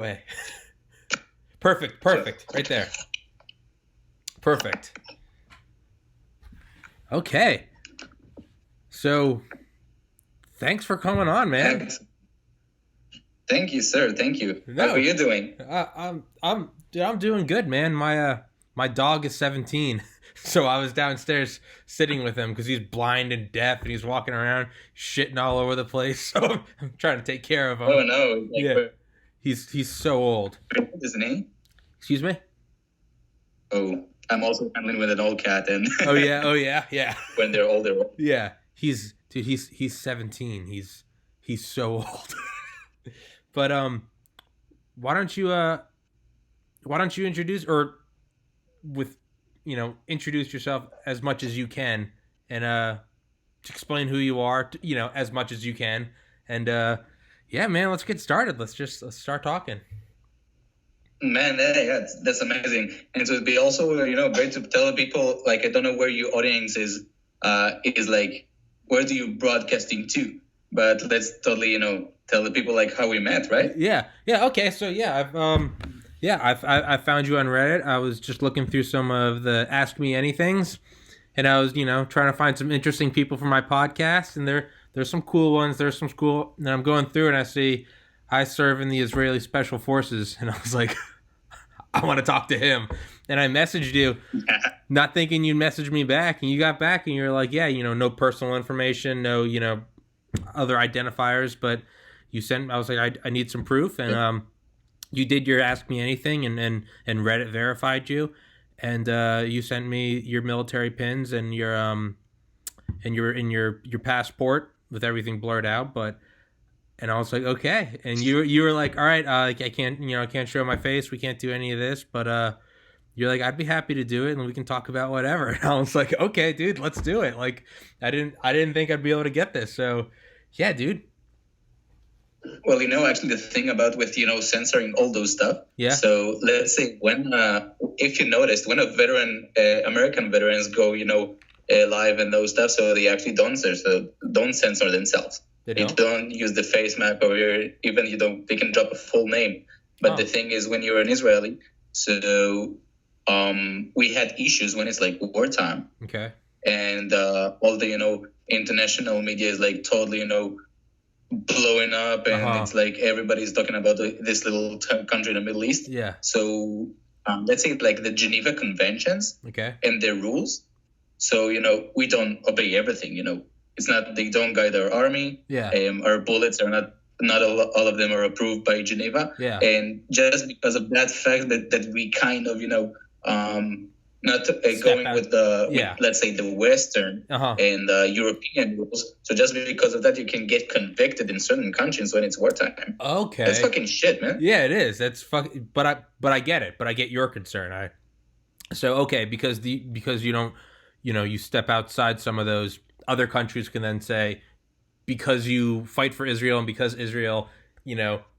Way. Perfect. Right there. Perfect. Okay. So, thanks for coming on, man. Thank you, sir. Thank you. No, how are you doing? I'm doing good, man. My dog is 17, so I was downstairs sitting with him because he's blind and deaf, and he's walking around shitting all over the place. So I'm trying to take care of him. Oh no! Yeah, he's so old. Isn't he? Excuse me. Oh, I'm also handling with an old cat, and oh yeah. When they're older. Yeah, he's 17. He's so old. But why don't you introduce introduce yourself as much as you can, and explain who you are, as much as you can, and yeah, man, let's get started. Let's start talking. Man, yeah, that's amazing, and it would be also great to tell people, like, I don't know where your audience is like, where do you broadcasting to, but let's totally tell the people like how we met, right? Yeah. Okay, so I found you on Reddit. I was just looking through some of the Ask Me Anythings, and I was trying to find some interesting people for my podcast, and there's some cool ones. There's some cool, and I'm going through and I see I serve in the Israeli Special Forces, and I was like, I want to talk to him. And I messaged you, not thinking you'd message me back, and you got back, and you're like, yeah, no personal information, no other identifiers, but you sent. I was like, I need some proof, and you did your Ask Me Anything, and Reddit verified you, and you sent me your military pins and your your passport with everything blurred out, but. And I was like, okay. And you were like, all right, I can't show my face. We can't do any of this. But you're like, I'd be happy to do it, and we can talk about whatever. And I was like, okay, dude, let's do it. Like, I didn't think I'd be able to get this. So, yeah, dude. Well, actually, the thing about with censoring all those stuff. Yeah. So let's say when if you noticed, when a veteran, American veterans go live and those stuff, so they actually don't censor themselves. They don't use the face map, or even they can drop a full name. But the thing is, when you're an Israeli, so we had issues when it's like wartime. Okay. And all the international media is like totally blowing up, and it's like everybody's talking about this little country in the Middle East. Yeah. So let's say like the Geneva Conventions. Okay. And their rules. So we don't obey everything. It's not, they don't guide our army. Yeah. Our bullets are not all of them are approved by Geneva. Yeah. And just because of that fact that we kind of not going with with, let's say, the Western and European rules. So just because of that, you can get convicted in certain countries when it's wartime. Okay. That's fucking shit, man. Yeah, it is. That's but I get it. But I get your concern. Because you don't, you step outside some of those. Other countries can then say, because you fight for Israel and because Israel,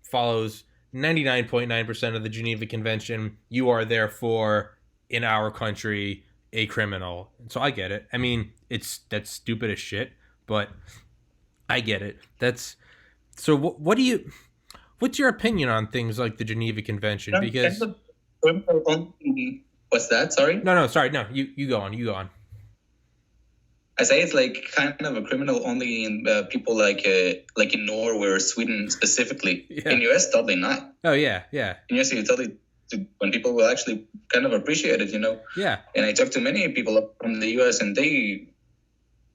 follows 99.9% of the Geneva Convention, you are therefore in our country a criminal. So I get it. I mean, that's stupid as shit, but I get it. What's your opinion on things like the Geneva Convention? Because what's that? Sorry? No, sorry. No, you go on. I say it's like kind of a criminal only in people like in Norway or Sweden specifically. Yeah. In US, totally not. Oh yeah. In US, you totally, when people will actually kind of appreciate it, Yeah. And I talked to many people from the US, and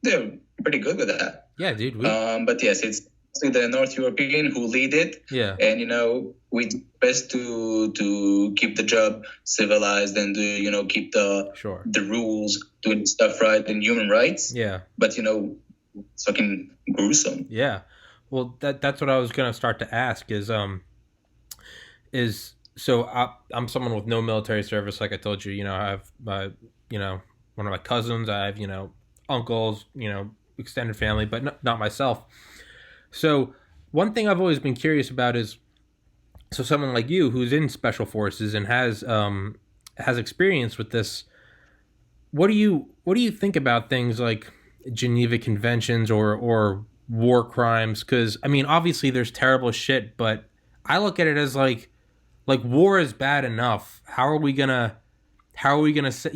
they're pretty good with that. Yeah, dude. But yes, it's the North European who lead it. Yeah. And we do best to keep the job civilized and keep the rules, doing stuff right, and human rights. Yeah. But it's fucking gruesome. Yeah. Well, that's what I was gonna start to ask is so I'm someone with no military service, like I told you. I have one of my cousins. I have uncles, extended family, but not myself. So one thing I've always been curious about is, so someone like you who's in special forces and has experience with this, what do you think about things like Geneva Conventions or war crimes? Because I mean, obviously there's terrible shit, but I look at it as like Like, war is bad enough. How are we gonna say,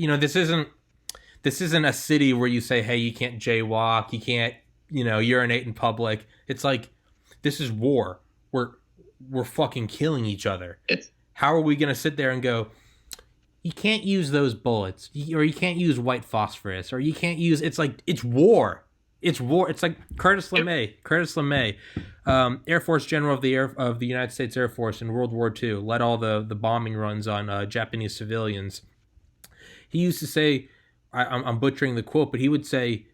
this isn't a city where you say, hey, you can't jaywalk, you can't, urinate in public. It's like, this is war. We're fucking killing each other. How are we gonna sit there and go, you can't use those bullets, or you can't use white phosphorus, or you can't use, it's like, it's war. It's war. It's like Curtis LeMay, Air Force General of the United States Air Force in World War II, led all the bombing runs on Japanese civilians. He used to say, I'm butchering the quote, but he would say,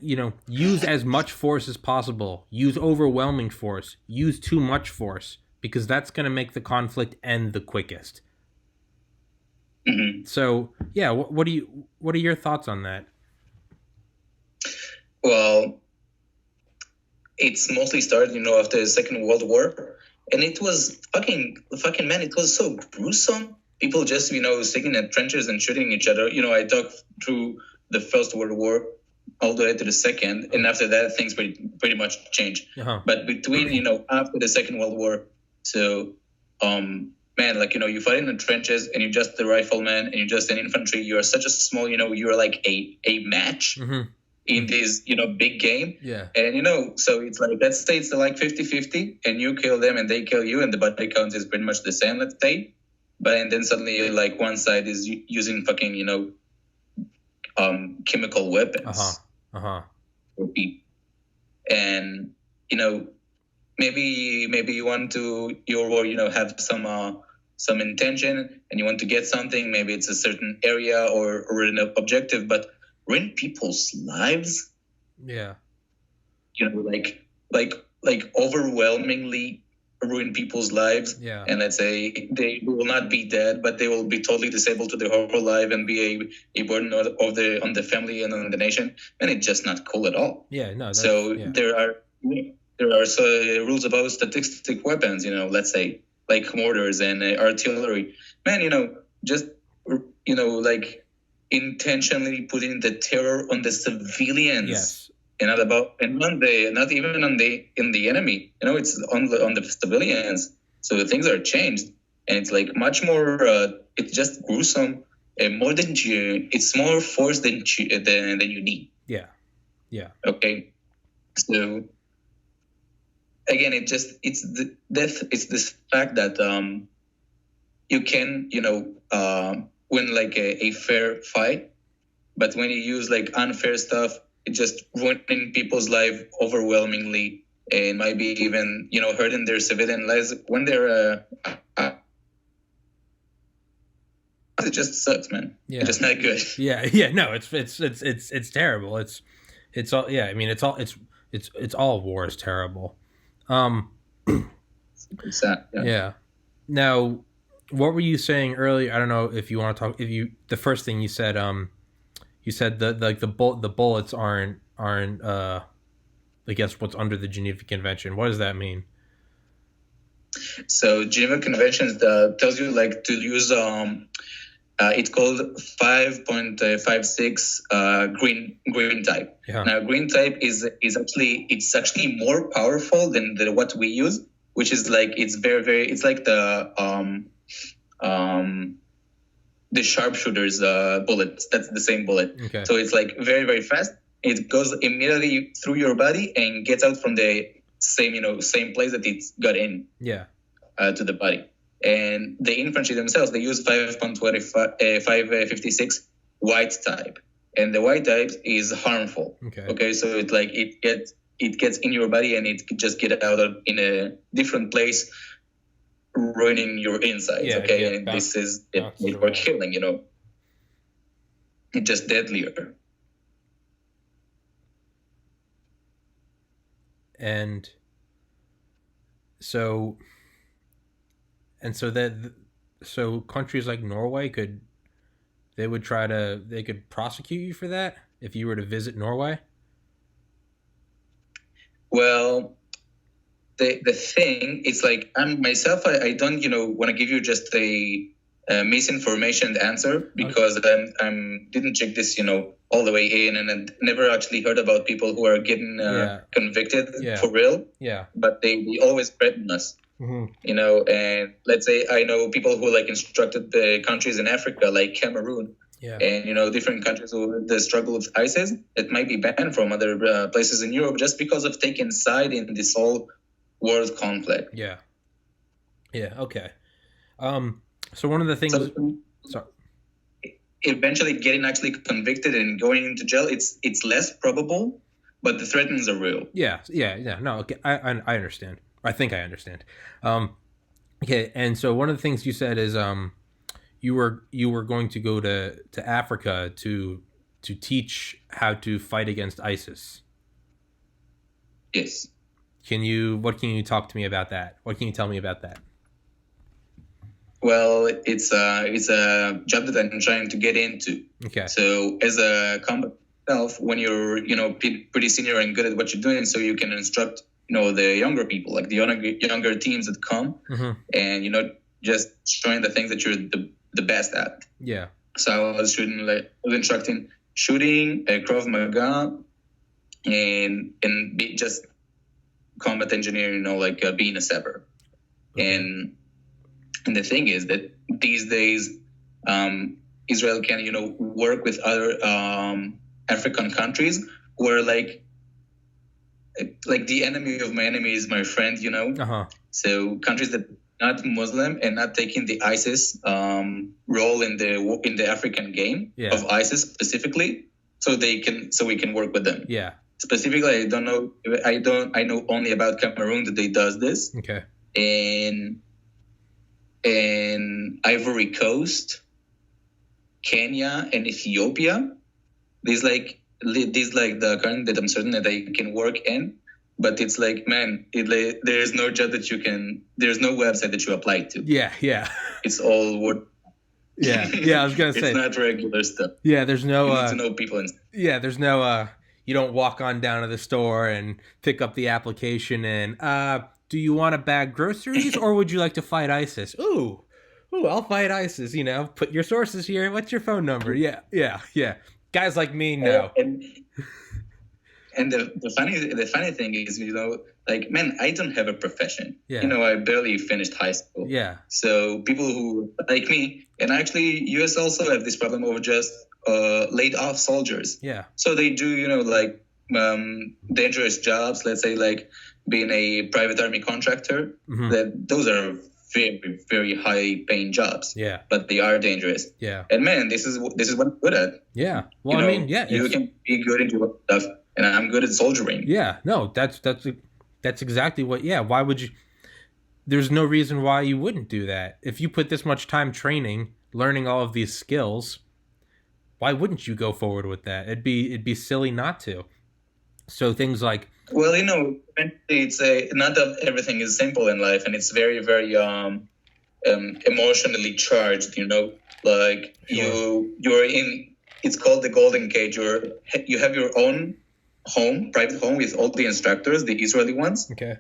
use as much force as possible, use overwhelming force, use too much force, because that's going to make the conflict end the quickest. Mm-hmm. So, yeah, what are your thoughts on that? Well, it's mostly started, after the Second World War, and it was fucking man, it was so gruesome. People just, sticking in trenches and shooting each other. I talked through the First World War all the way to the Second, and after that, things pretty much changed. Uh-huh. But between, after the Second World War, so, man, like, you fight in the trenches, and you're just the rifleman, and you're just an infantry. You're such a small, you're like a match. Mm-hmm. In this, big game. Yeah. And, so it's like, let's say it's like 50-50, and you kill them and they kill you, and the body count is pretty much the same, let's say. And then suddenly, like, one side is using fucking, chemical weapons. And, maybe you want to, your war, have some intention, and you want to get something. Maybe it's a certain area or an objective, but ruin people's lives. Yeah. Like overwhelmingly ruin people's lives. Yeah. And let's say they will not be dead, but they will be totally disabled to their whole life and be a burden on the family and on the nation. And it's just not cool at all. Yeah. No. There are rules about statistic weapons. Let's say like mortars and artillery. Man, just like intentionally putting the terror on the civilians. Yes. And not even on the enemy. It's on the civilians. So things are changed, and it's like much more. It's just gruesome, and more than it's more force than you need. Yeah. Yeah. Okay. So again, it's the death. It's this fact that you can win like a fair fight, but when you use like unfair stuff, it just ruining people's life overwhelmingly, and might be even hurting their civilian lives when they're. It just sucks, man. Yeah, it's just not good. Yeah. No, it's terrible. It's all. Yeah, I mean, it's all war is terrible. It's sad. Yeah. Now, what were you saying earlier? I don't know if you want to talk. The first thing you said, you said the bullets aren't I guess what's under the Geneva Convention. What does that mean? So Geneva Conventions tells you like to use it's called 5.56 green type. Yeah. Now green type is actually more powerful than what we use, which is like it's very it's like the sharpshooters bullets. That's the same bullet. Okay. So it's like very, very fast. It goes immediately through your body and gets out from the same place that it got in. Yeah. To the body. And the infantry themselves, they use 5.56 white type. And the white type is harmful. Okay. So it's like it gets in your body and it just get out in a different place, ruining your insides. Yeah, okay. And this is it for killing, It's just deadlier. And so countries like Norway could prosecute you for that if you were to visit Norway? Well, the thing is like I don't want to give you just a misinformation answer because I didn't check this all the way in and I never actually heard about people who are getting convicted for real. Yeah. But they always threaten us. You know, and let's say I know people who like instructed the countries in Africa, like Cameroon, and you know, different countries with the struggle with ISIS. It might be banned from other places in Europe just because of taking side in this whole world conflict. Yeah. Okay. So one of the things. Sorry. Eventually getting actually convicted and going into jail, it's less probable, but the threats are real. Yeah. No, okay. I understand. I think I understand. Okay, and so one of the things you said is you were going to go to Africa to teach how to fight against ISIS. Yes. What can you talk to me about that? What can you tell me about that? Well, it's a job that I'm trying to get into. Okay. So as a combat itself, when you're pretty senior and good at what you're doing, so you can instruct the younger people, like the younger teams that come, and just showing the things that you're the best at. Yeah. So I was instructing shooting, Krav Maga, and just combat engineering, being a sapper. Okay. And the thing is that these days, Israel can, work with other African countries where like the enemy of my enemy is my friend, So countries that are not Muslim and not taking the ISIS role in the African game of ISIS specifically, so we can work with them. Yeah. Specifically, I know only about Cameroon that they does this. Okay. In Ivory Coast, Kenya, and Ethiopia, these the current that I'm certain that I can work in, but it's like, man, there's no job there's no website that you apply to. Yeah. It's all work. Yeah, I was gonna say it's not regular stuff. Yeah, there's no. You need to know people. Yeah, there's no. You don't walk on down to the store and pick up the application and do you want to bag groceries or would you like to fight ISIS? Ooh, I'll fight ISIS. Put your sources here. What's your phone number? Yeah. Guys like me, no. And the funny thing is, man, I don't have a profession. Yeah. I barely finished high school. Yeah. So people who like me, and actually, U.S. also have this problem of just laid off soldiers. Yeah. So they do, dangerous jobs. Let's say like being a private army contractor. Mm-hmm. That those are very, very high paying jobs. Yeah. But they are dangerous. Yeah. And man, this is what I'm good at. Yeah. Well, you can be good into stuff, and I'm good at soldiering. Yeah. No, that's exactly what. Yeah. Why would you? There's no reason why you wouldn't do that. If you put this much time training, learning all of these skills, why wouldn't you go forward with that? It'd be silly not to. So things like, well, it's not that everything is simple in life, and it's very, very emotionally charged. Like sure. You're in. It's called the Golden Cage. You have your own home, private home with all the instructors, the Israeli ones. Okay.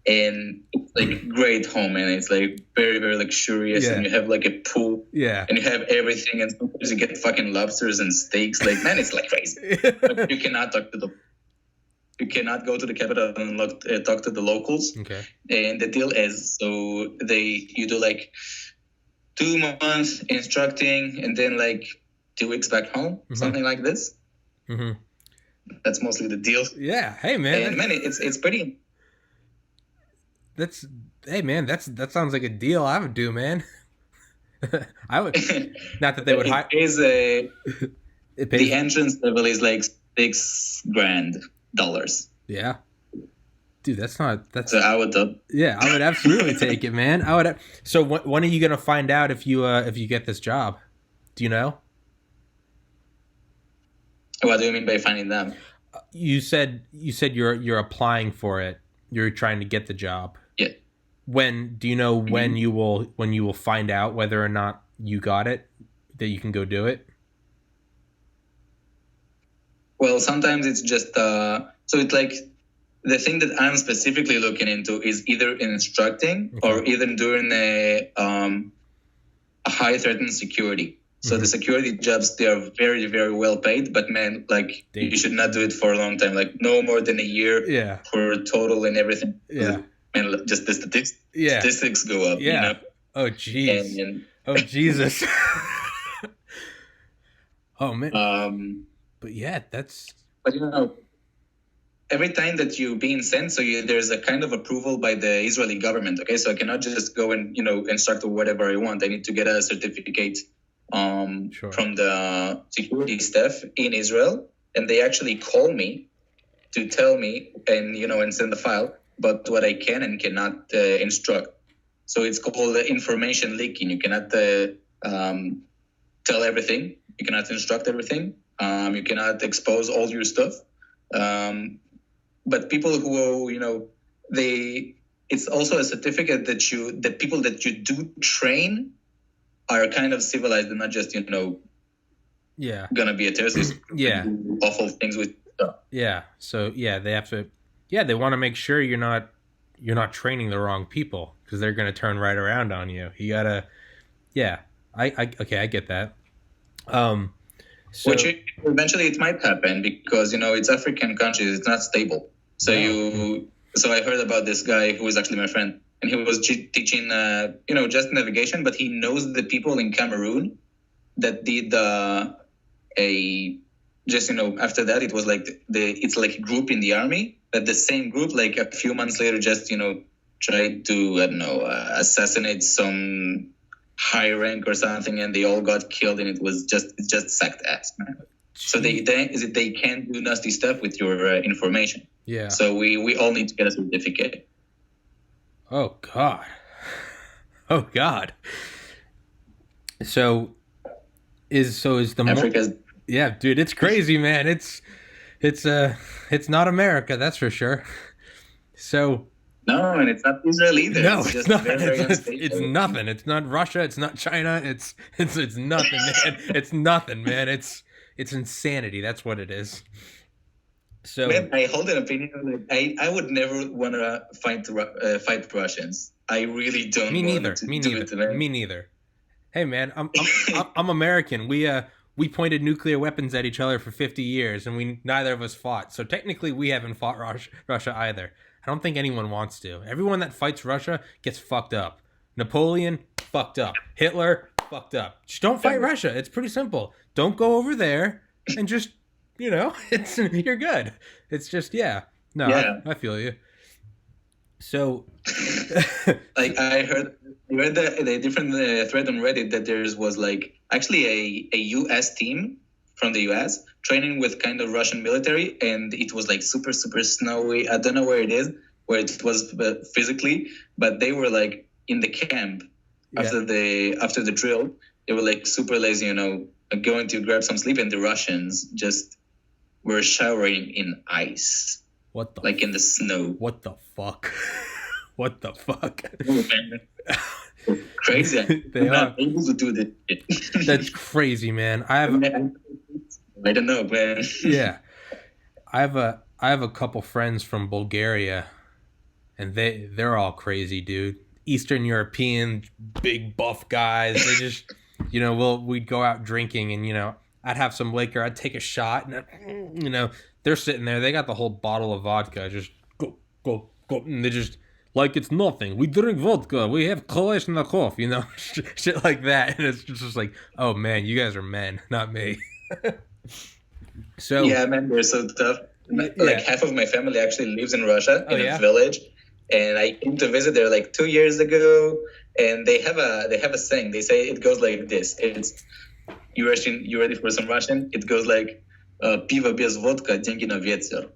And it's like great home, and it's like very, very luxurious, and you have like a pool, and you have everything, and sometimes you get fucking lobsters and steaks. Like, man, it's like crazy. But you cannot you cannot go to the capital and talk to the locals. Okay. And the deal is, so you do like 2 months instructing, and then like 2 weeks back home, something like this. Mm-hmm. That's mostly the deal. Yeah. Hey, man. And man, it's pretty. That sounds like a deal I would do, man. I would. Not that they would hire. The entrance level is like $6,000. Yeah, dude, that's. So I would. Yeah, I would absolutely take it, man. I would. So when are you gonna find out if you get this job? Do you know? What do you mean by finding them? You said you're applying for it. You're trying to get the job. Yeah. When do you know when you will find out whether or not you got it, that you can go do it? Well, sometimes it's just so it's like the thing that I'm specifically looking into is either instructing or even doing a high threatened security. So the security jobs, they are very, very well paid, but man, like you should not do it for a long time, like no more than a year for total and everything. Yeah. and just the statistics go up. Yeah. Oh, jeez. Oh, Jesus. Oh, man. But yeah, that's. But every time that you're being sent, so there's a kind of approval by the Israeli government. Okay, so I cannot just go and instruct or whatever I want. I need to get a certificate from the security staff in Israel, and they actually call me to tell me and send the file, but what I can and cannot instruct. So it's called information leaking. You cannot tell everything. You cannot instruct everything. You cannot expose all your stuff. But people who it's also a certificate that people that you do train are kind of civilized and not just gonna be a terrorist. Awful things with stuff. Yeah. So they have to. Yeah, they want to make sure you're not training the wrong people, because they're gonna turn right around on you. You gotta. Yeah. I get that. Which eventually it might happen, because it's African countries, it's not stable. So so I heard about this guy who was actually my friend, and he was teaching just navigation, but he knows the people in Cameroon that did after that it was like it's like a group in the army, that the same group like a few months later just tried to assassinate some high rank or something, and they all got killed, and it just sucked ass, man. So they can't do nasty stuff with your information. Yeah. So we all need to get a certificate. Oh God. Oh God. So is the Africa's yeah, dude, it's crazy, man. It's not America, that's for sure. So no, and it's not Israel either. No, it's just not. very It's nothing. It's not Russia. It's not China. It's nothing, man. It's nothing, man. It's insanity. That's what it is. So man, I hold an opinion. I would never want to fight Russians. I really don't. Me neither. Want to Me do neither. it to them. Me neither. Hey, man, I'm American. We pointed nuclear weapons at each other for 50 years, and neither of us fought. So technically, we haven't fought Russia either. I don't think anyone wants to. Everyone that fights Russia gets fucked up. Napoleon, fucked up. Hitler, fucked up. Just don't fight Russia. It's pretty simple. Don't go over there and just, you're good. It's just, yeah. No, yeah. I feel you. So, like I read the different thread on Reddit that there was like actually a U.S. team from the U.S. training with kind of Russian military, and it was like super, super snowy. I don't know where it was physically, but they were like in the camp after the drill. They were like super lazy, going to grab some sleep, and the Russians just were showering in ice. What the like in the snow? What the fuck? What the fuck? Crazy. I'm not able to do this. That's crazy, man. I don't know, man. Yeah. I have a couple friends from Bulgaria, and they're all crazy, dude. Eastern European, big buff guys. They just, we'd go out drinking, and I'd have some liquor, I'd take a shot, and they're sitting there, they got the whole bottle of vodka, just go, and they just like it's nothing. We drink vodka, we have Kalashnikov, shit like that, and it's just like, oh man, you guys are men, not me. So yeah, man, they're so tough. Like half of my family actually lives in Russia in a village, and I came to visit there like 2 years ago, and they have a saying. They say it goes like this. It's you ready for some Russian? It goes like "Pivo без vodka, деньги на ветер."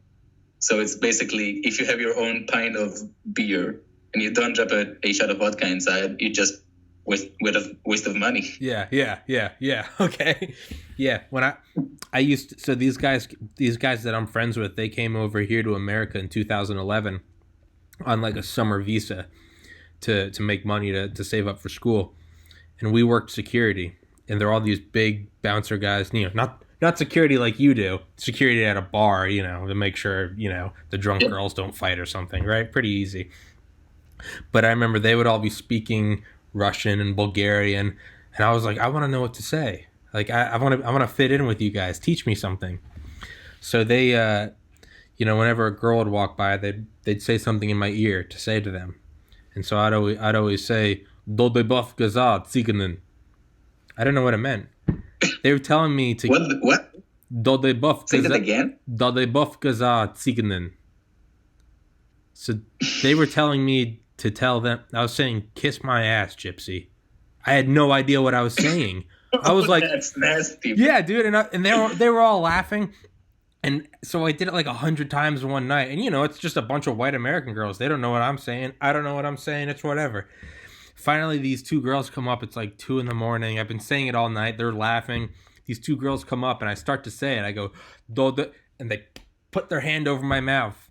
So it's basically if you have your own pint of beer and you don't drop a shot of vodka inside, you just waste of money. Yeah. Okay. Yeah. When I used to, so these guys that I'm friends with, they came over here to America in 2011 on like a summer visa to make money to save up for school, and we worked security, and they're all these big bouncer guys, not security like you do, security at a bar, to make sure the drunk girls don't fight or something, right? Pretty easy. But I remember they would all be speaking Russian and Bulgarian, and I was like, I want to know what to say. Like I want to fit in with you guys. Teach me something. So they whenever a girl would walk by, they'd say something in my ear to say to them, and so I'd always say "Do de buff gaza tzigenen." I don't know what it meant. They were telling me to what? "Do de buff Say that again. Do de buff gaza tzigenen." So they were telling me to tell them. I was saying, "Kiss my ass, gypsy." I had no idea what I was saying. I was like, "That's nasty." Yeah, dude, and they were all laughing, and so I did it like 100 times one night, and it's just a bunch of white American girls. They don't know what I'm saying. I don't know what I'm saying. It's whatever. Finally, these two girls come up. It's like 2 a.m. I've been saying it all night. They're laughing. These two girls come up, and I start to say it. I go, "Dodo," and they put their hand over my mouth,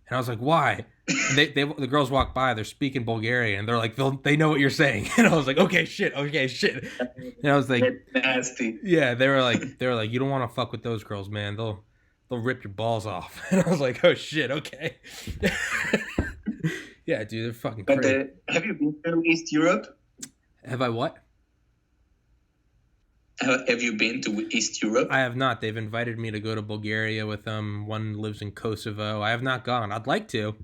and I was like, "Why?" And the girls walk by. They're speaking Bulgarian, and they're like, they know what you're saying. And I was like, okay, shit. And I was like, nasty. Yeah, they were like, you don't want to fuck with those girls, man. They'll rip your balls off. And I was like, oh shit, okay. Yeah, dude, they're fucking crazy. But have you been to East Europe? Have I what? Have you been to East Europe? I have not. They've invited me to go to Bulgaria with them. One lives in Kosovo. I have not gone. I'd like to.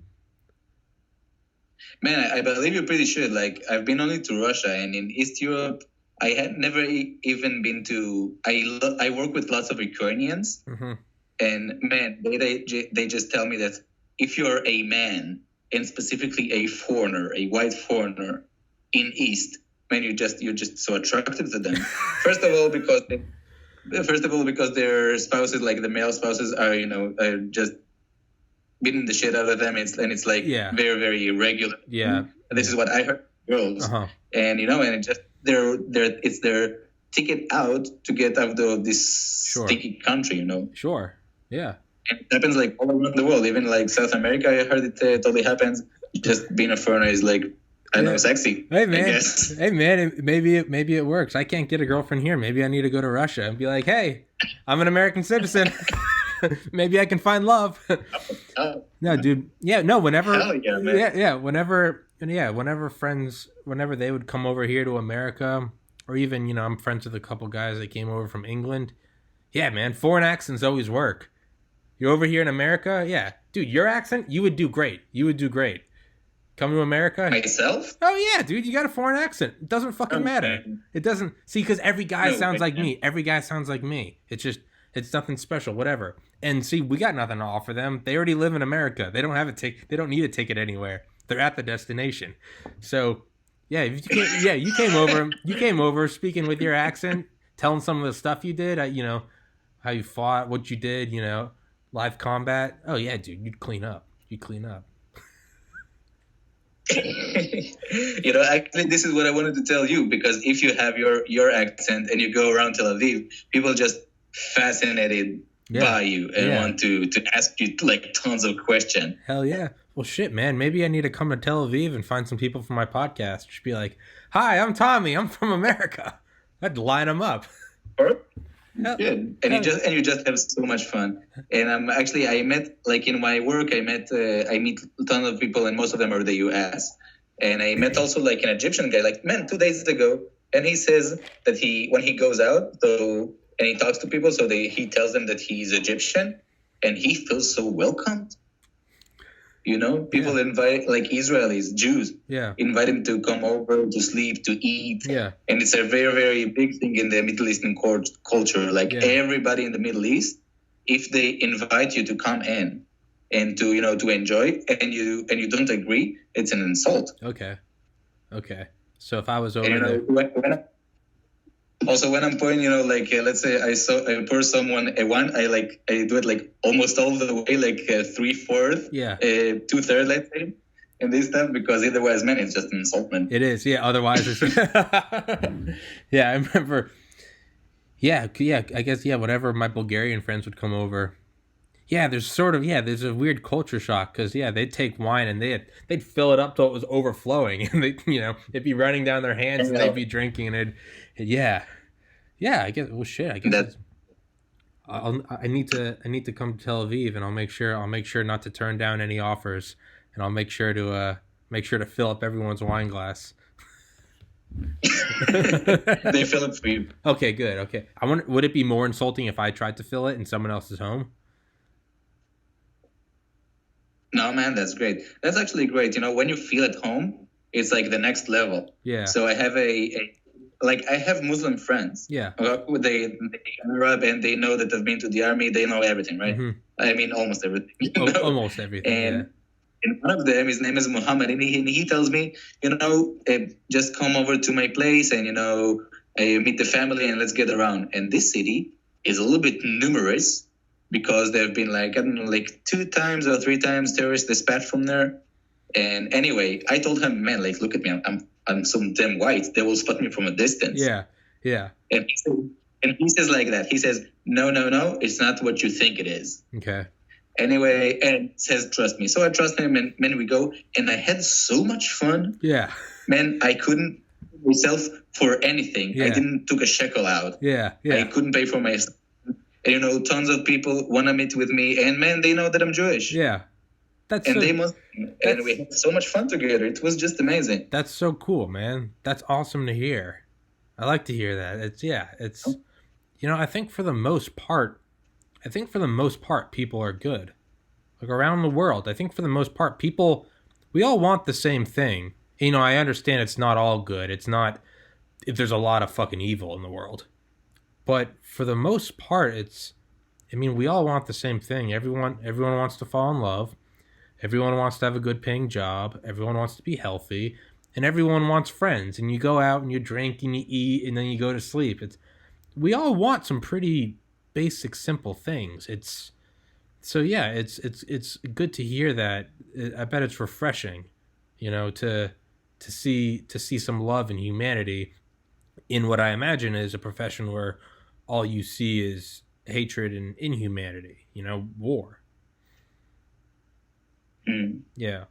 Man, I believe you pretty should. Like, I've been only to Russia, and in East Europe, I had never even been to. I work with lots of Ukrainians, and man, they just tell me that if you're a man, and specifically a foreigner, a white foreigner in East, man, you're just so attractive to them. First of all, because their spouses, like the male spouses, are just beating the shit out of them. It's like very, very irregular. Yeah. And this is what I heard girls. And and it just it's their ticket out to get out of this sticky country, Sure. Yeah. And it happens like all around the world, even like South America. I heard it totally happens. Just being a foreigner is like, I know, sexy. Hey man, maybe it works. I can't get a girlfriend here. Maybe I need to go to Russia and be like, hey, I'm an American citizen. Maybe I can find love. No, dude. Yeah, no. Whenever. Hell yeah, man. Yeah. Whenever friends, whenever they would come over here to America, or even I'm friends with a couple guys that came over from England. Yeah, man. Foreign accents always work. You're over here in America, yeah, dude. Your accent, you would do great. Come to America. Myself? Oh yeah, dude. You got a foreign accent. It doesn't fucking matter. It doesn't. See, because every guy sounds like me. Every guy sounds like me. It's nothing special. Whatever. And see, we got nothing to offer them. They already live in America. They don't have they don't need a ticket anywhere. They're at the destination. So, yeah, you came over. You came over speaking with your accent, telling some of the stuff you did. How you fought, what you did. Live combat. Oh yeah, dude. You'd clean up. Actually, this is what I wanted to tell you, because if you have your accent and you go around Tel Aviv, people just fascinated by you and want to ask you like tons of questions. Hell yeah. Well, shit, man. Maybe I need to come to Tel Aviv and find some people for my podcast. Just be like, hi, I'm Tommy. I'm from America. I'd line them up. Good. And you just have so much fun. And I met, like in my work, I meet a ton of people, and most of them are the US. And I met also like an Egyptian guy, like, man, 2 days ago. And he says that when he goes out, and he talks to people, he tells them that he's Egyptian, and he feels so welcomed. People invite, like Israelis, Jews, invite him to come over, to sleep, to eat. Yeah. And it's a very, very big thing in the Middle Eastern culture. Like everybody in the Middle East, if they invite you to come in and to enjoy, and you don't agree, it's an insult. Okay. So if I was over there. Also, when I'm pouring, let's say I pour someone a one, I do it like almost all the way, like 3/4, 2/3, let's say, and this stuff, because otherwise, man, it's just an insult, man. It is, yeah. Otherwise, it's yeah. I remember. Yeah. I guess whenever my Bulgarian friends would come over, there's a weird culture shock, because they'd take wine and they'd fill it up till it was overflowing, and it'd be running down their hands, and they'd be drinking, and I guess. Well, shit. I guess I need to come to Tel Aviv, and I'll make sure not to turn down any offers, and I'll make sure to fill up everyone's wine glass. They fill it for you. Okay, good. Okay, would it be more insulting if I tried to fill it in someone else's home? No, man, that's great. That's actually great. When you feel at home, it's like the next level. Yeah. So I have I have Muslim friends. Yeah. They Arab, and they know that I've been to the army. They know everything, right? Mm-hmm. I mean, almost everything. Almost everything. And one of them, his name is Muhammad, and he tells me, just come over to my place and meet the family and let's get around. And this city is a little bit numerous because there have been I don't know, 2 times or 3 times terrorists dispatched from there. And anyway, I told him, man, look at me, I'm so damn white. They will spot me from a distance. Yeah. And he says like that. He says, no, it's not what you think it is. Okay. Anyway, and says, trust me. So I trust him, and man, we go. And I had so much fun. Yeah. Man, I couldn't pay myself for anything. Yeah. I didn't took a shekel out. Yeah. I couldn't pay for myself. And, tons of people want to meet with me. And, man, they know that I'm Jewish. Yeah. And we had so much fun together. It was just amazing. That's so cool, man. That's awesome to hear. I like to hear that. It's I think for the most part, people are good. Around the world, I think for the most part, we all want the same thing. I understand it's not all good. It's not, if there's a lot of fucking evil in the world. But for the most part, we all want the same thing. Everyone wants to fall in love. Everyone wants to have a good paying job. Everyone wants to be healthy. And everyone wants friends. And you go out and you drink and you eat and then you go to sleep. We all want some pretty basic, simple things. It's good to hear that. I bet it's refreshing, to see some love and humanity in what I imagine is a profession where all you see is hatred and inhumanity, war. Mm. Yeah.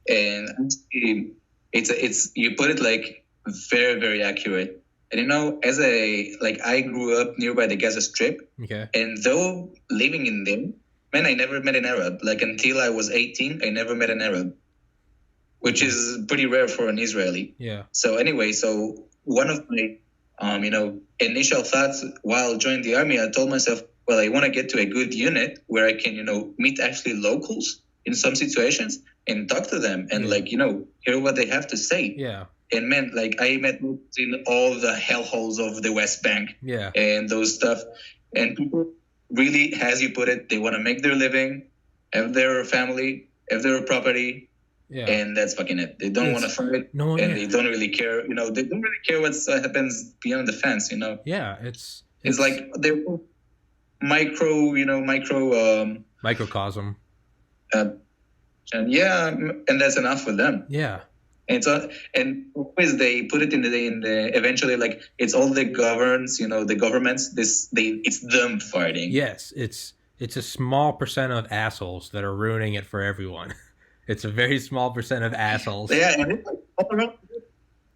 And it's you put it very, very accurate. And as I grew up nearby the Gaza Strip. Okay. And though living in them, man, I never met an Arab. Until I was 18, I never met an Arab, which is pretty rare for an Israeli. Yeah. So anyway, one of my, initial thoughts while joining the army, I told myself, well, I want to get to a good unit where I can, meet actually locals in some situations and talk to them and hear what they have to say. Yeah. And man, I met in all the hellholes of the West Bank. Yeah. And those stuff. And people really, as you put it, they want to make their living, have their family, have their property. Yeah. And that's fucking it. They don't want to fight. No, and they don't really care. They don't really care what happens beyond the fence. Yeah, it's they're microcosm. And that's enough for them. Yeah. And always they put it in the eventually it's all the the governments. It's them fighting. Yes, it's a small percent of assholes that are ruining it for everyone. It's a very small percent of assholes. Yeah, and it's all around.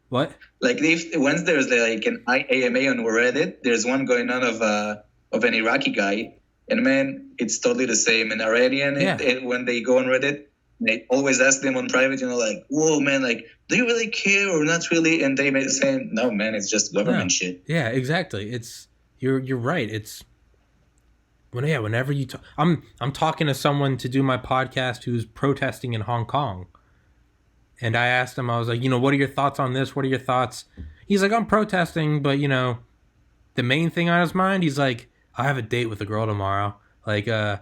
What? Once there's an IAMA on Reddit, there's one going on of an Iraqi guy, and man, it's totally the same. An Iranian, and when they go on Reddit, they always ask them on private, whoa, man, do you really care or not really? And they may say, no, man, it's just government shit. Yeah, exactly. You're right. Whenever you talk, I'm talking to someone to do my podcast who's protesting in Hong Kong. And I asked him, I was like, what are your thoughts on this? What are your thoughts? He's like, I'm protesting, but the main thing on his mind, he's like, I have a date with a girl tomorrow. It's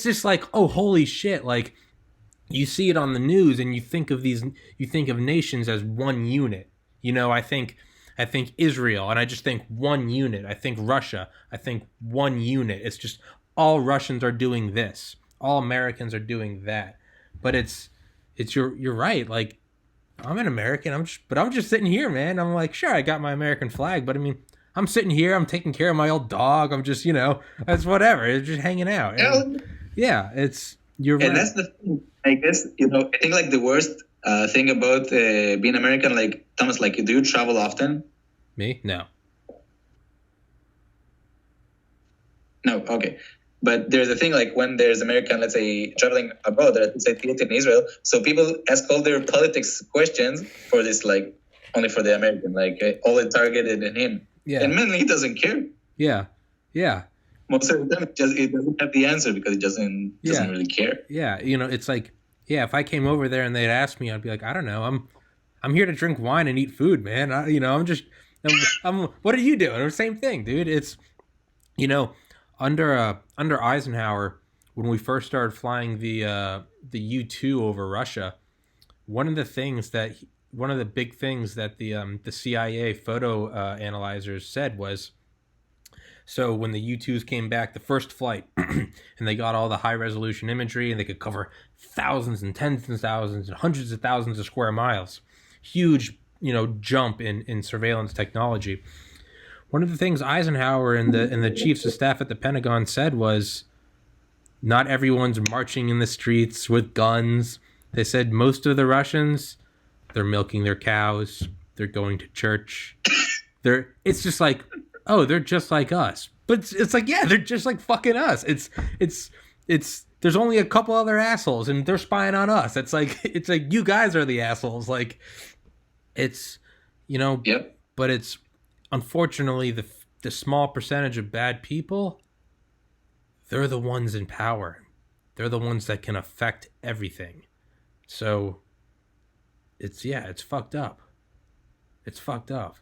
just like, oh, holy shit. You see it on the news and you think of nations as one unit. I think Israel, and I just think one unit. I think Russia, I think one unit. It's just all Russians are doing this. All Americans are doing that. But you're right. I'm an American. I'm just sitting here, man. I'm sure, I got my American flag, but I'm sitting here. I'm taking care of my old dog. I'm just, that's whatever. It's just hanging out. And, you're right. And that's the thing. I guess, I think the worst thing about being American, Thomas, do you travel often? Me? No. No, okay. But there's a thing when there's American, let's say, traveling abroad, let's say theater in Israel, so people ask all their politics questions for this, only for the American, all it targeted in him. Yeah. And mainly he doesn't care. Yeah. Yeah. most of the time it doesn't have the answer because it doesn't really care. Yeah, it's like, if I came over there and they'd ask me, I'd be like, I don't know, I'm here to drink wine and eat food, man. I'm what are you doing? Same thing, dude. It's under Eisenhower, when we first started flying the U-2 over Russia, one of the big things that the CIA photo analyzers said was, so when the U-2s came back, the first flight, and they got all the high resolution imagery, and they could cover thousands and tens of thousands and hundreds of thousands of square miles, huge jump in surveillance technology. One of the things Eisenhower and the chiefs of staff at the Pentagon said was, not everyone's marching in the streets with guns. They said most of the Russians, they're milking their cows, they're going to church. It's just like, oh, they're just like us. But it's like, yeah, they're just like fucking us. It's there's only a couple other assholes and they're spying on us. It's like you guys are the assholes. Like, it's Yep. But it's unfortunately the small percentage of bad people, they're the ones in power. They're the ones that can affect everything. So it's fucked up. It's fucked up.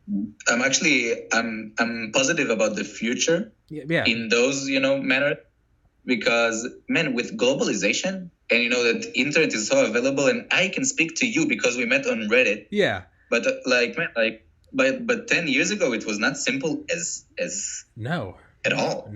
I'm positive about the future. Yeah. In those, manner, because with globalization and that internet is so available and I can speak to you because we met on Reddit. Yeah. But but 10 years ago it was not simple as no at all.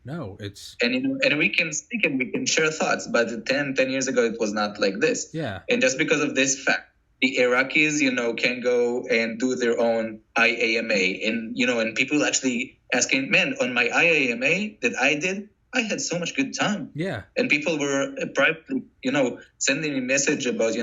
No, it's and we can speak and we can share thoughts, but 10 years ago it was not like this. Yeah. And just because of this fact, the Iraqis, can go and do their own IAMA, and people actually asking, man, on my IAMA that I did, I had so much good time. Yeah. And people were privately, sending me message about,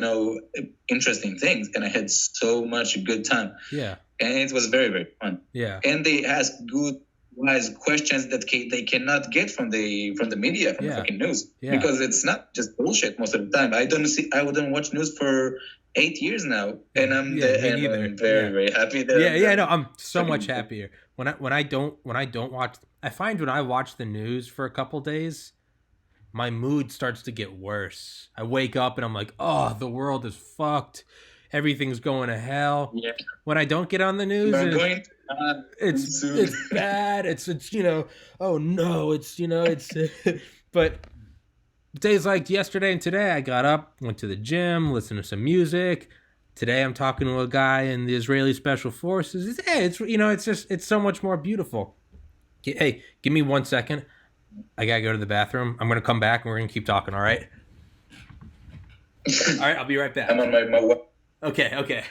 interesting things, and I had so much good time. Yeah. And it was very, very fun. Yeah. And they asked good, wise questions that they cannot get from the media, from the fucking news, because it's not just bullshit most of the time. I wouldn't watch news for 8 years now, and I'm very, very happy that. I'm so much happier when I don't watch. I find when I watch the news for a couple days, my mood starts to get worse. I wake up and I'm like, oh, the world is fucked. Everything's going to hell. Yeah. When I don't get on the news, it's bad. It's oh no, it's but days like yesterday and today, I got up, went to the gym, listened to some music. Today I'm talking to a guy in the Israeli Special Forces. It's so much more beautiful. Hey, give me 1 second. I gotta go to the bathroom. I'm gonna come back and we're gonna keep talking, all right? All right, I'll be right back. I'm on my Okay.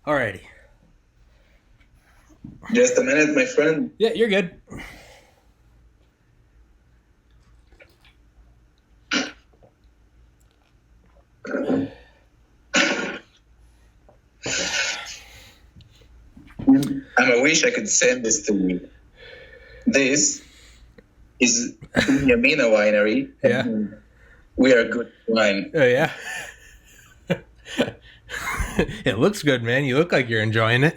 Alrighty. Just a minute, my friend. Yeah, you're good. I wish I could send this to you. This is Yamina Winery. Yeah. We are good wine. Oh yeah. It looks good, man. You look like you're enjoying it.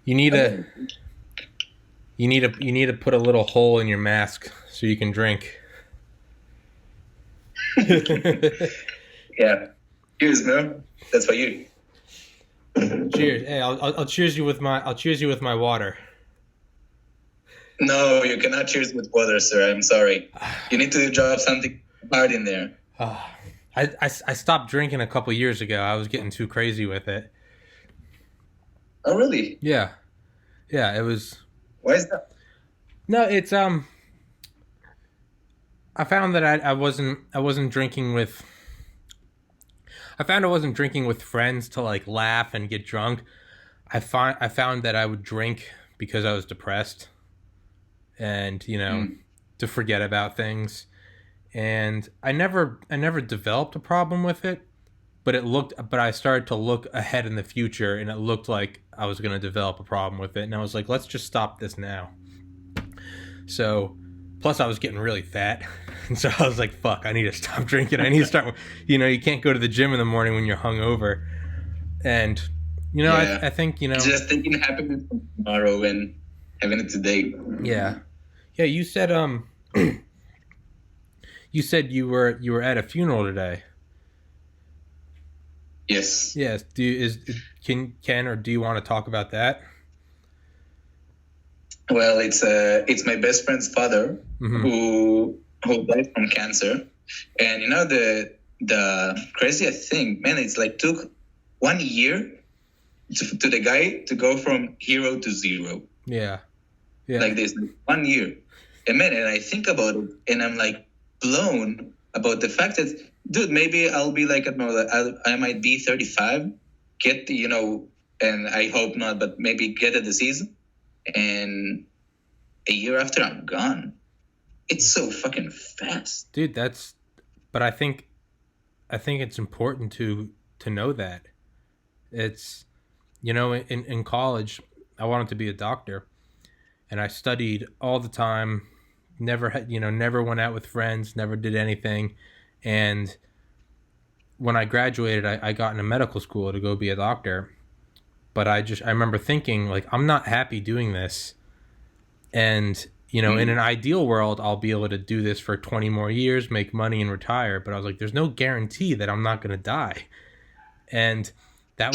You need to put a little hole in your mask so you can drink. Yeah. Cheers, man. That's for you. Cheers. Hey, I'll cheers you with my water. No, you cannot cheers with water, sir. I'm sorry. You need to drop something hard in there. I stopped drinking a couple years ago. I was getting too crazy with it. Oh, really? Yeah, it was. Why is that? No, it's I found that I wasn't drinking with. I found I wasn't drinking with friends to like laugh and get drunk. I found that I would drink because I was depressed, and to forget about things. And I never developed a problem with it, but I started to look ahead in the future, and it looked like I was going to develop a problem with it, and I was like, let's just stop this now. So, plus I was getting really fat, and so I was like, fuck, I need to stop drinking. I need to start. You can't go to the gym in the morning when you're hungover, and Yeah. I think Just thinking happiness tomorrow and having it today. Yeah. You said you said you were at a funeral today. Yes. Yes. Can or do you want to talk about that? Well, it's my best friend's father who died from cancer, and the craziest thing, man, it's like took 1 year to the guy to go from hero to zero. Yeah. Like this, 1 year, and I think about it, and I'm like blown about the fact that, dude, maybe I'll be like, I might be 35, get and I hope not, but maybe get a disease, and a year after I'm gone. It's so fucking fast, dude. But I think it's important to know that it's in college I wanted to be a doctor, and I studied all the time. Never went out with friends, never did anything. And when I graduated, I got into medical school to go be a doctor. But I remember thinking, like, I'm not happy doing this. And, in an ideal world, I'll be able to do this for 20 more years, make money, and retire. But I was like, there's no guarantee that I'm not going to die. And that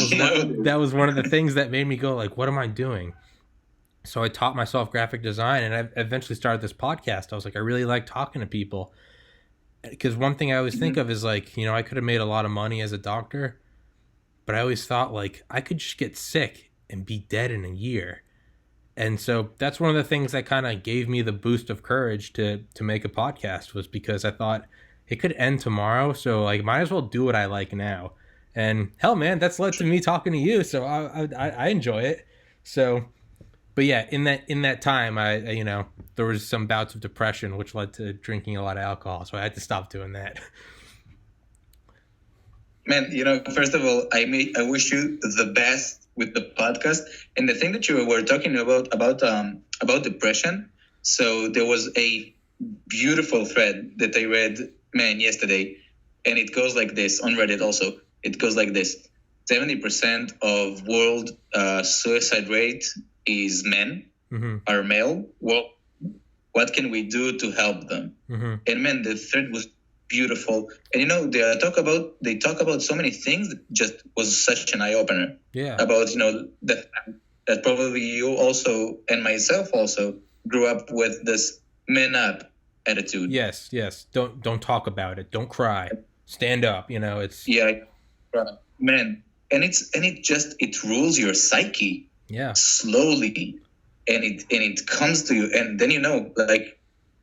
was one of the things that made me go, like, what am I doing? So I taught myself graphic design, and I eventually started this podcast. I was like, I really like talking to people. Because one thing I always think of is like, I could have made a lot of money as a doctor, but I always thought like I could just get sick and be dead in a year. And so that's one of the things that kind of gave me the boost of courage to make a podcast, was because I thought it could end tomorrow. So like, might as well do what I like now. And hell, man, that's led to me talking to you. So I enjoy it. So, but yeah, in that time, I there was some bouts of depression, which led to drinking a lot of alcohol. So I had to stop doing that. Man, first of all, I wish you the best with the podcast. And the thing that you were talking about depression. So there was a beautiful thread that I read, man, yesterday, and it goes like this on Reddit. Also, it goes like this: 70% of world suicide rate is men, are male. Well, what can we do to help them? And man, the thread was beautiful. And they talk about so many things that just was such an eye opener. Yeah. About that probably you also and myself also grew up with this man up attitude. Yes. Don't talk about it. Don't cry. Stand up. It's man, and it rules your psyche. Yeah. Slowly, and it comes to you, and then like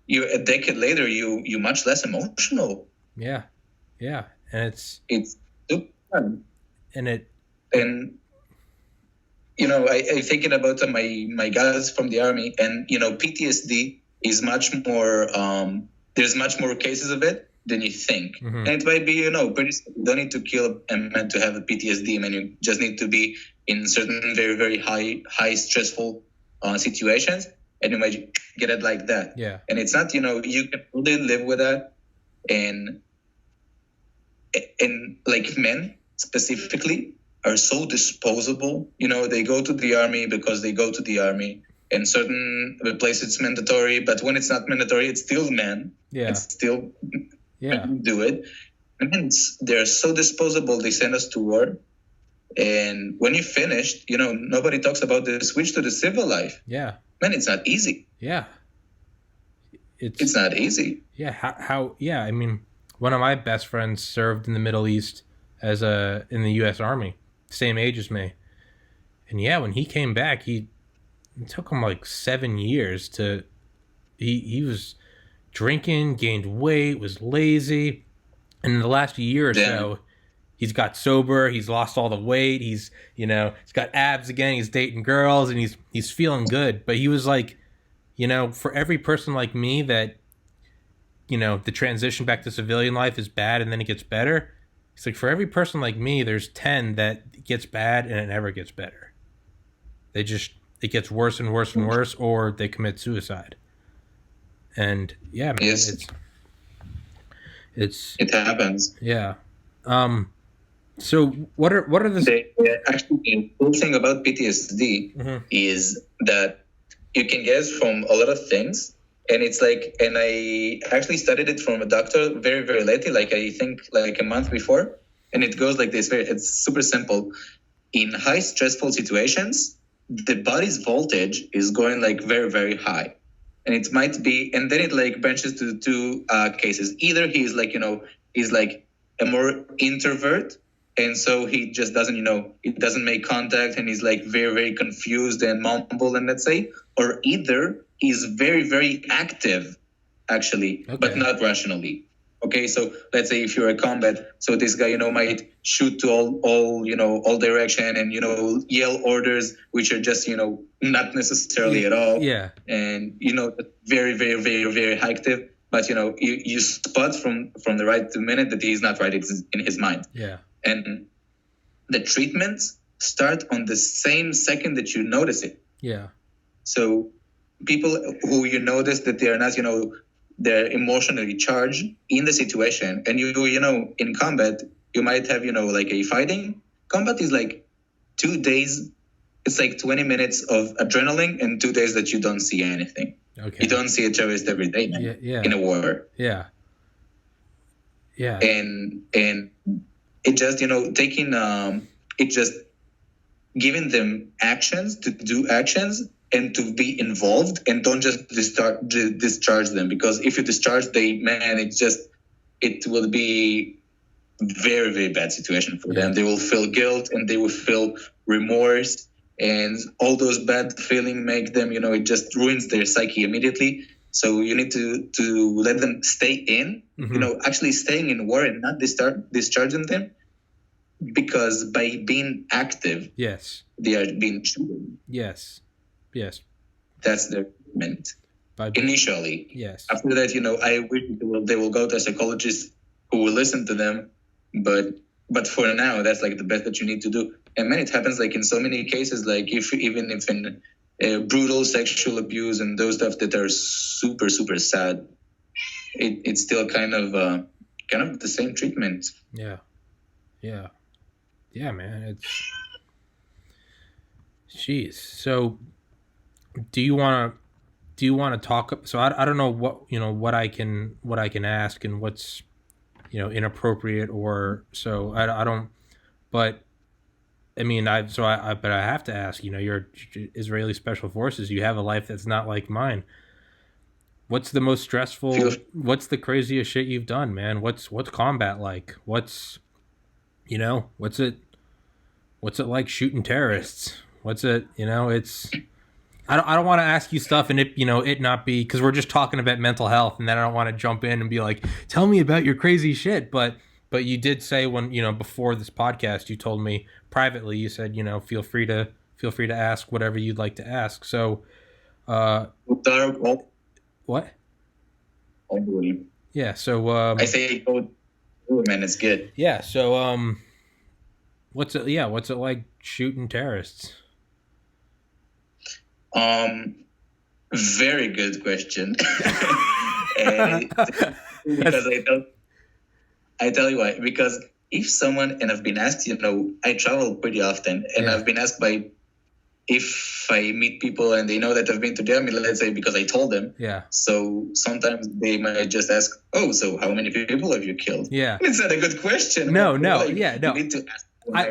you a decade later, you much less emotional. Yeah, and it's super fun. And I thinking about my guys from the army, and PTSD is much more. There's much more cases of it than you think, and it might be you don't need to kill a man to have a PTSD. Man, you just need to be in certain very very high stressful situations, and you might get it like that. Yeah. And it's not, you can really live with that. And like men specifically are so disposable. They go to the army because they go to the army. In certain places it's mandatory, but when it's not mandatory, it's still men. Yeah. It's still do it. And they're so disposable. They send us to war. And when you finished, nobody talks about the switch to the civil life. Yeah. Man, it's not easy. Yeah. It's not easy. Yeah. How yeah. I mean, one of my best friends served in the Middle East in the U.S. Army, same age as me. And yeah, when he came back, it took him like 7 years he was drinking, gained weight, was lazy. And in the last year or so, he's got sober, he's lost all the weight, he's got abs again, he's dating girls, and he's feeling good. But he was like, for every person like me that, the transition back to civilian life is bad and then it gets better. It's like, for every person like me, there's 10 that gets bad and it never gets better. It gets worse and worse and worse, or they commit suicide. And yeah, man, yes. it happens. Yeah. So what are the actually, the cool thing about PTSD is that you can get from a lot of things, and it's like, and I actually studied it from a doctor very, very lately, like I think like a month before, and it goes like this. It's super simple. In high stressful situations, the body's voltage is going like very, very high. And it might be, and then it like branches to two cases. Either he's like, he's like a more introvert, and so he just doesn't, he doesn't make contact, and he's like very, very confused and mumble, and let's say, or either he's very, very active, actually, but not rationally. Okay, so let's say if you're a combat, so this guy, might shoot to all direction and, yell orders, which are just, not necessarily at all. Yeah. And, very, very, very, very active. But, you spot from the right minute that he's not right in his mind. Yeah. And the treatments start on the same second that you notice it. Yeah. So people who you notice that they are not, they're emotionally charged in the situation, and in combat you might have like a fighting. Combat is like 2 days. It's like 20 minutes of adrenaline and 2 days that you don't see anything. You don't see a terrorist every day, man, in a war. Yeah. And it just taking it just giving them actions to do actions and to be involved, and don't just discharge them, because if you discharge it will be very, very bad situation for them. They will feel guilt and they will feel remorse, and all those bad feelings make them, it just ruins their psyche immediately. So you need to let them stay in, actually staying in war and not discharging them, because by being active, they are being treated. Yes. That's the treatment. Initially. Yes. After that, I wish they will go to a psychologist who will listen to them. But for now, that's like the best that you need to do. And man, it happens like in so many cases, like even if in brutal sexual abuse and those stuff that are super, super sad, it's still kind of the same treatment. Yeah, man. It's jeez. So do you want to talk? So I don't know what I can ask and what's inappropriate, or so I don't. But I mean, but I have to ask. You're Israeli Special Forces. You have a life that's not like mine. What's the most stressful? What's the craziest shit you've done, man? What's combat like? What's it like shooting terrorists? What's it? It's. I don't want to ask you stuff and it not be, because we're just talking about mental health, and then I don't want to jump in and be like, tell me about your crazy shit. But you did say when before this podcast, you told me privately, you said feel free to ask whatever you'd like to ask. So, what? Yeah. So I say, man, it's good. Yeah. So what's it like shooting terrorists? Very good question. Because I tell you why. Because if someone, and I've been asked, I travel pretty often, and I've been asked by, if I meet people and they know that I've been to Germany, let's say, because I told them. Yeah. So sometimes they might just ask, "Oh, so how many people have you killed?" Yeah. It's not a good question. No. You need to ask. Well,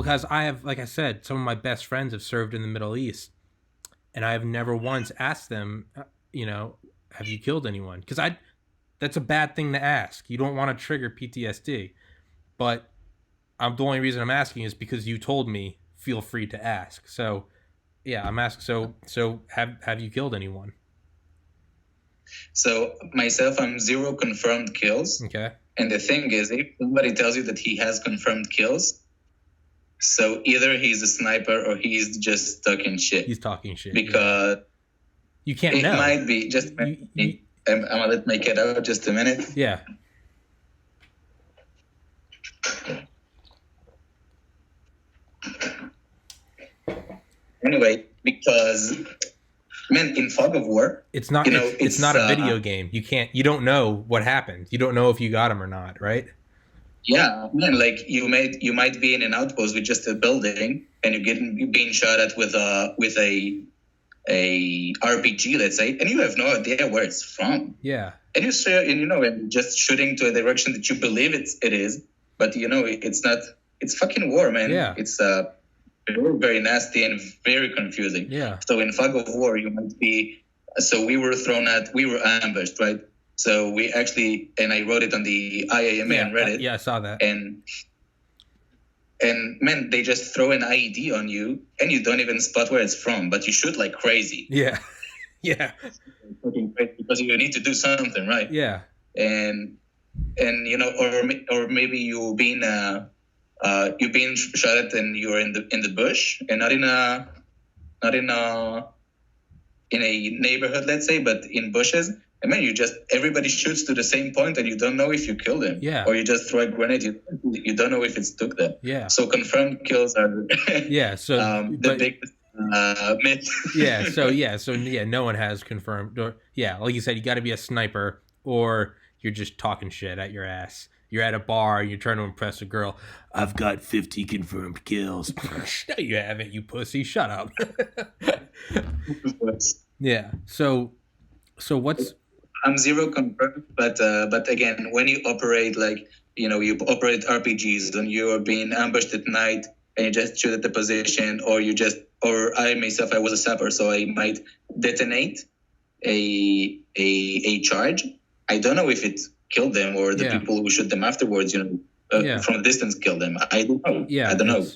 because I have, like I said, some of my best friends have served in the Middle East, and I have never once asked them, have you killed anyone? Because that's a bad thing to ask. You don't want to trigger PTSD. But the only reason I'm asking is because you told me, feel free to ask. So, yeah, I'm asking. So have you killed anyone? So myself, I'm 0 confirmed kills. Okay. And the thing is, if somebody tells you that he has confirmed kills, so either he's a sniper or he's just talking shit. He's talking shit. Because you can't know. It might be. Just I'm going to let my cat out just a minute. Yeah. Anyway, because, man, in Fog of War, it's not it's not a video game. You don't know what happened. You don't know if you got him or not, right? Yeah, man, like you might be in an outpost with just a building, and you're being shot at with a RPG, let's say, and you have no idea where it's from. Yeah. And and just shooting to a direction that you believe it is, but it's not. It's fucking war, man. Yeah. It's very nasty and very confusing. Yeah. So in Fog of War, you might be. So we were ambushed, right? So we actually, and I wrote it on the IAMA on Reddit. Yeah, I saw that. And man, they just throw an IED on you, and you don't even spot where it's from, but you shoot like crazy. Yeah. Yeah. Because you need to do something, right? Yeah. And or maybe you've been shot at and you're in the bush and not in a neighborhood, let's say, but in bushes. And man, everybody shoots to the same point and you don't know if you killed them. Yeah. Or you just throw a grenade, you don't know if it took them. Yeah. So confirmed kills are yeah. So the biggest myth. yeah. No one has confirmed. Or like you said, you got to be a sniper or you're just talking shit at your ass. You're at a bar, you're trying to impress a girl. I've got 50 confirmed kills. No, you haven't, you pussy. Shut up. Yeah. So what's... I'm 0 confirmed, but again, when you operate you operate RPGs and you are being ambushed at night and you just shoot at the position, or I myself, I was a sapper, so I might detonate a charge. I don't know if it killed them or the people who shoot them afterwards, from a distance killed them. I don't know. Yeah, I don't know.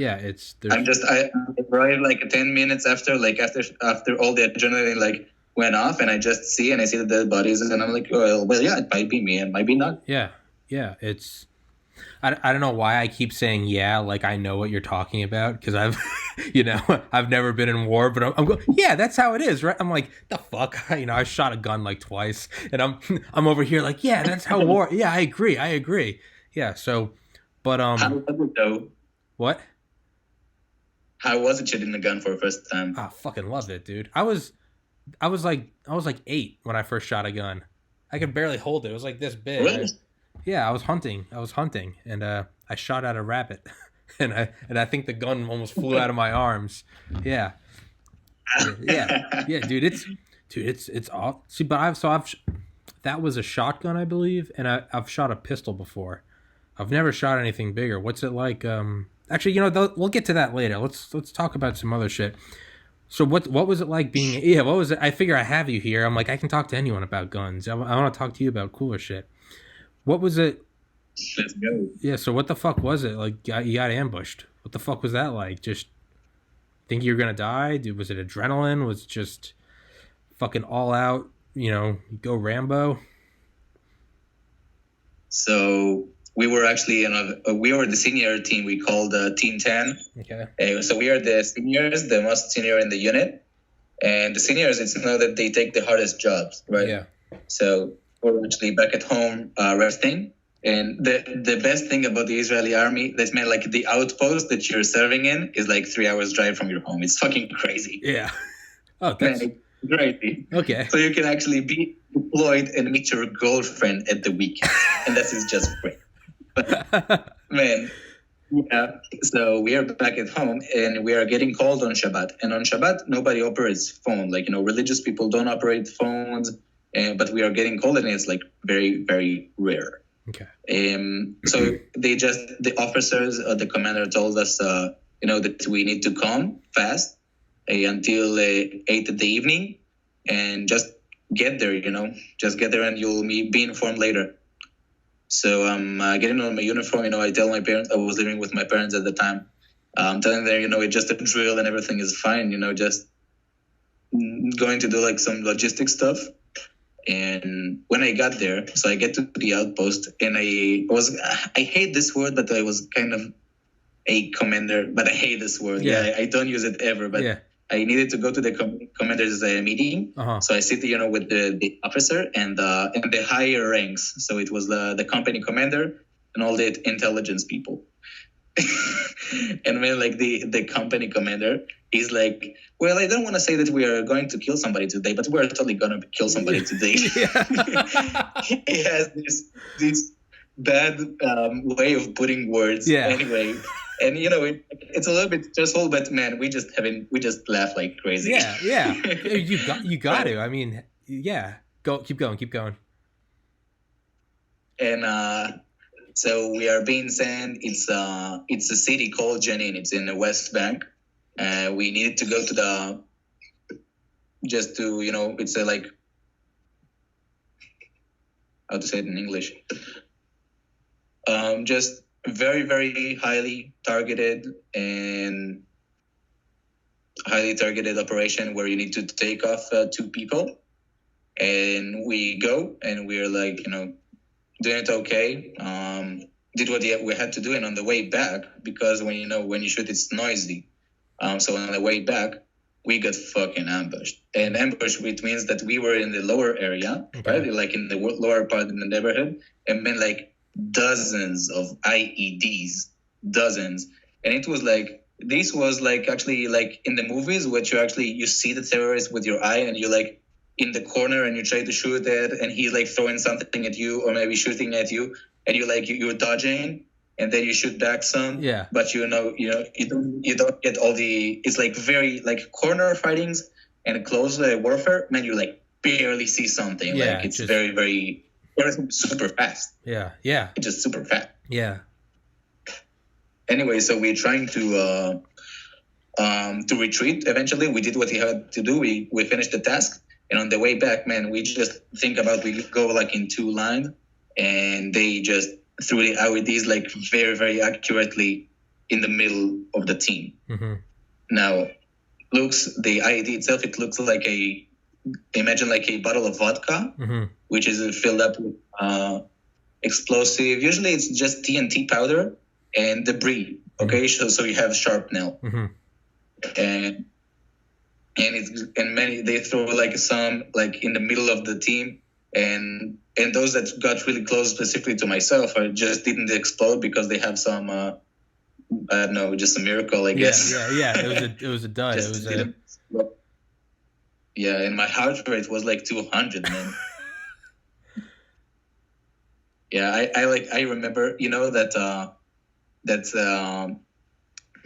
I arrived like 10 minutes after all the adrenaline went off, and I see the dead bodies, and I'm like, well, yeah, it might be me, and might be not. Yeah. It's, I don't know why I keep saying like I know what you're talking about, because I've, I've never been in war, but I'm going, yeah, that's how it is, right? I'm like, the fuck, I shot a gun twice, and I'm over here like, yeah, that's how war. Yeah, I agree. Yeah, so, but how was it though? What? How was it shooting the gun for the first time? I fucking loved it, dude. I was like 8 when I first shot a gun. I could barely hold it. It was like this big. Really? Yeah, I was hunting, and I shot at a rabbit, and I think the gun almost flew out of my arms. Yeah, dude. It's all. See, but that was a shotgun, I believe, and I've shot a pistol before. I've never shot anything bigger. What's it like? Actually, we'll get to that later. Let's talk about some other shit. So what was it like being? Yeah, what was it? I figure I have you here. I'm like, I can talk to anyone about guns. I want to talk to you about cooler shit. What was it? Let's go. Yeah, so what the fuck was it? Like, you got ambushed. What the fuck was that like? Just think you were going to die? Dude, was it adrenaline? Was it just fucking all out, go Rambo? So we were actually, we were the senior team. We called Team 10. Okay. So we are the seniors, the most senior in the unit. And the seniors, it's know that they take the hardest jobs, right? Yeah. So we're actually back at home resting. And the best thing about the Israeli army, that's meant the outpost that you're serving in is 3 hours drive from your home. It's fucking crazy. Yeah. Oh, that's crazy. Okay. So you can actually be deployed and meet your girlfriend at the weekend, and that is just great. But, man, yeah. So we are back at home, and we are getting called on Shabbat. And on Shabbat, nobody operates phone. Like, religious people don't operate phones, but we are getting called, and it's like very, very rare. Okay. So the officers, the commander told us, that we need to come fast until 8 in the evening, and just get there, just get there, and you'll be informed later. So I'm getting on my uniform. I tell my parents, I was living with my parents at the time. I'm telling them, it's just a drill and everything is fine. Just going to do like some logistic stuff. And when I got there, so I get to the outpost, and I hate this word, but I was kind of a commander, but I hate this word. Yeah, I don't use it ever, but I needed to go to the commander's meeting. So I sit, with the officer and the higher ranks. So it was the company commander and all the intelligence people. And when like the company commander is like, well, I don't want to say that we are going to kill somebody today, but we're totally going to kill somebody today. He has this bad way of putting words. Anyway. And it's a little bit stressful, but man, we just laugh like crazy. Yeah. You got to. I mean, yeah. Keep going. And so we are being sent. It's a city called Jenin. It's in the West Bank. We needed to go to it's a like, how to say it in English. Just very, very highly targeted operation where you need to take off 2 people, and we go and we're like, doing it okay. Did what we had to do, and on the way back, because when you shoot, it's noisy. So on the way back, we got fucking ambushed. And ambush, which means that we were in the lower area, right? Like in the lower part of the neighborhood, and then like dozens of IEDs, and it was like, this was like actually like in the movies, which you see the terrorist with your eye, and you're like in the corner and you try to shoot it, and he's like throwing something at you, or maybe shooting at you, and you're dodging, and then you shoot back some. But you don't get all the, it's like very like corner fightings and close warfare, man, you like barely see something. Like it's very, very super fast. It's just super fast. Anyway, so we're trying to retreat. Eventually, we did what we had to do. We finished the task, and on the way back, man, we just think about, we go like in 2 lines, and they just threw the IEDs like very, very accurately in the middle of the team. Now, the IED itself, it looks like imagine like a bottle of vodka, which is filled up with explosive. Usually it's just TNT powder and debris. Okay, so you have shrapnel, and many, they throw like some like in the middle of the team, and those that got really close specifically to myself just didn't explode because they have some I don't know, just a miracle, I guess. It was a dud. And my heart rate was like 200, man. I remember, that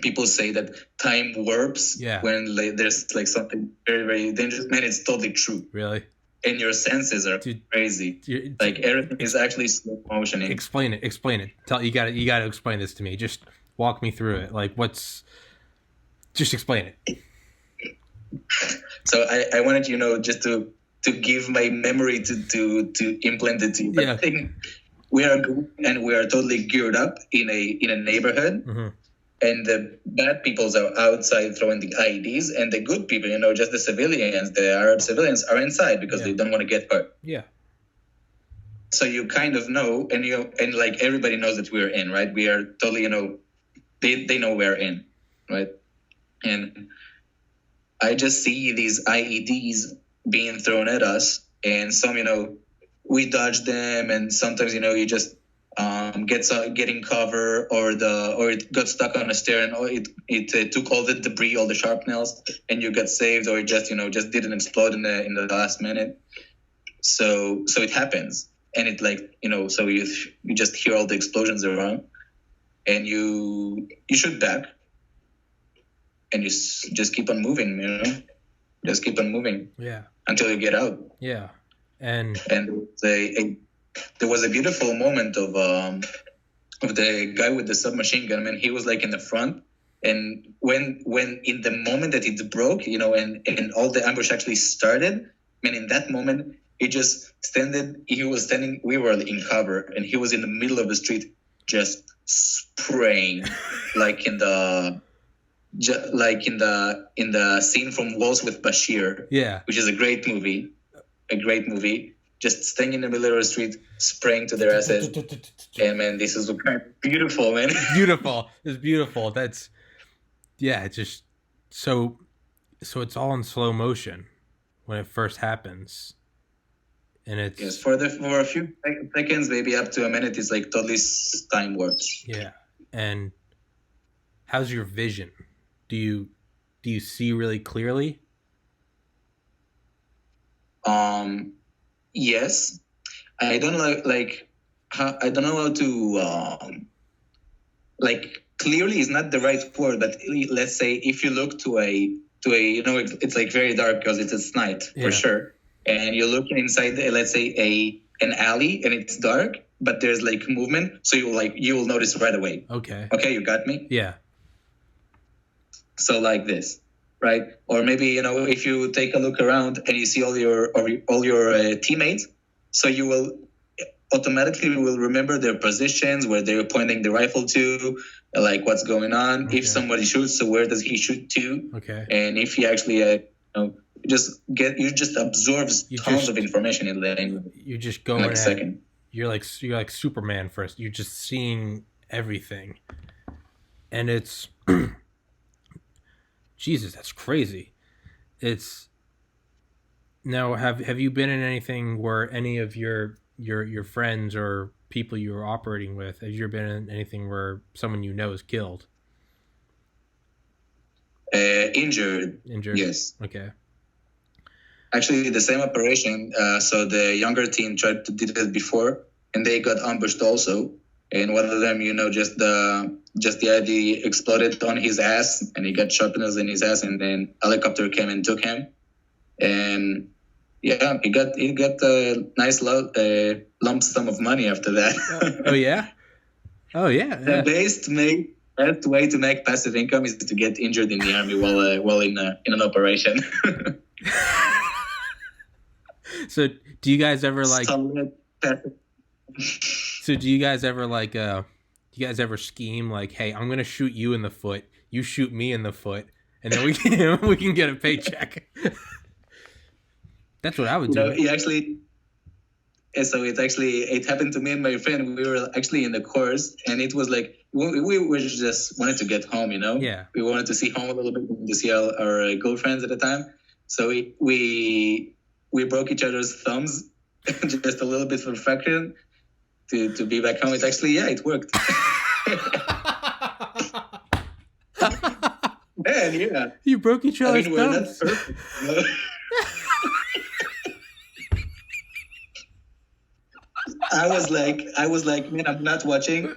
people say that time warps when there's like something very, very dangerous. Man, it's totally true. Really? And your senses are crazy. Like everything is actually slow motioning. Explain it. You got to explain this to me. Just walk me through it. Like just explain it. So I wanted, just to give my memory to implement it to you. But I think we are good, and we are totally geared up in a neighborhood, and the bad peoples are outside throwing the IEDs, and the good people, just the civilians, the Arab civilians, are inside because they don't want to get hurt. So you kind of know, and like everybody knows that we're in, right? We are totally, they know we're in, right? And I just see these IEDs being thrown at us, and some, we dodge them, and sometimes, you just getting cover, or it got stuck on a stair, and it took all the debris, all the sharp nails, and you got saved, or it just didn't explode in the last minute. So it happens, and it so you just hear all the explosions around, and you shoot back, and you just keep on moving, just keep on moving, until you get out. And there was a beautiful moment of the guy with the submachine gun. Man, he was like in the front, and when in the moment that it broke, and all the ambush actually started, man, in that moment he just he was standing, we were in cover, and he was in the middle of the street just spraying like in the scene from Waltz with Bashir, which is a great movie, just staying in the middle of the street, spraying to their asses. And man, this is beautiful, man. It's beautiful. That's, it's just so it's all in slow motion when it first happens. And it's for a few seconds, maybe up to a minute, it's like totally time warps. Yeah. And how's your vision? Do you see really clearly? Yes. I don't know, I don't know how to clearly is not the right word, but let's say if you look to a it's like very dark because it's night for sure, and you're looking inside let's say an alley, and it's dark, but there's like movement, so you will notice right away. Okay, you got me. Yeah. So like this, right? Or maybe if you take a look around and you see all your teammates, so you will automatically remember their positions, where they're pointing the rifle to, like what's going on. Okay. If somebody shoots, so where does he shoot to? Okay. And if he actually you just absorbs tons of information in the you just go in a second. You're like Superman first. You're just seeing everything, and it's Jesus, that's crazy. It's now have you been in anything where any of your friends or people you were operating with, have you ever been in anything where someone is killed? Injured. Yes. Okay. Actually, the same operation. So the younger team tried to did it before, and they got ambushed also. And one of them, just the ID exploded on his ass, and he got sharpness in his ass, and then helicopter came and took him. And he got a nice lump sum of money after that. Oh yeah. The best way to make passive income is to get injured in the army while in an operation. So do you guys ever you guys ever scheme like, hey, I'm gonna shoot you in the foot, you shoot me in the foot, and then we can get a paycheck? That's what I would do. It happened to me and my friend. We were actually in the course, and it was like we just wanted to get home, Yeah. We wanted to see home a little bit, to see our girlfriends at the time. So we broke each other's thumbs just a little bit for fraction to be back home. It worked. Man, yeah. You broke each other's thumbs. We're not perfect. I was like, man, I'm not watching.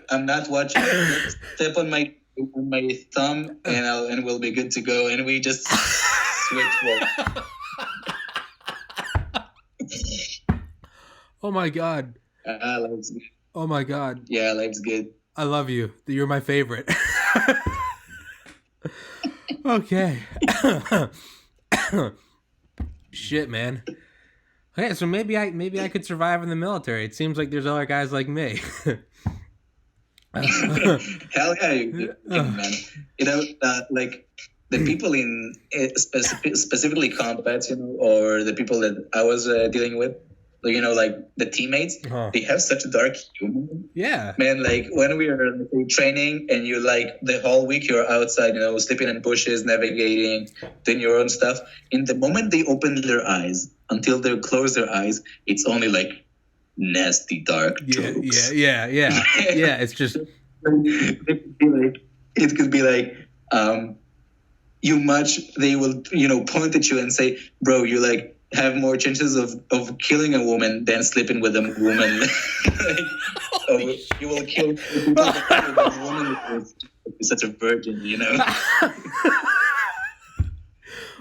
Step on my thumb, and we'll be good to go. And we just switched. Oh my God. Life's good. Oh my God. Yeah, life's good. I love you. You're my favorite. Okay. Shit, man. Okay, so maybe I could survive in the military. It seems like there's other guys like me. Hell yeah, man. Like the people in specifically combats, or the people that I was dealing with, like the teammates, they have such a dark humor. Yeah, man. Like when we were training, and you the whole week you're outside, sleeping in bushes, navigating, doing your own stuff. In the moment they open their eyes until they close their eyes, it's only like nasty dark jokes. Yeah. It's just it could be like they will point at you and say, bro, you like have more chances of killing a woman than sleeping with a woman. You will kill people with a woman is such a virgin,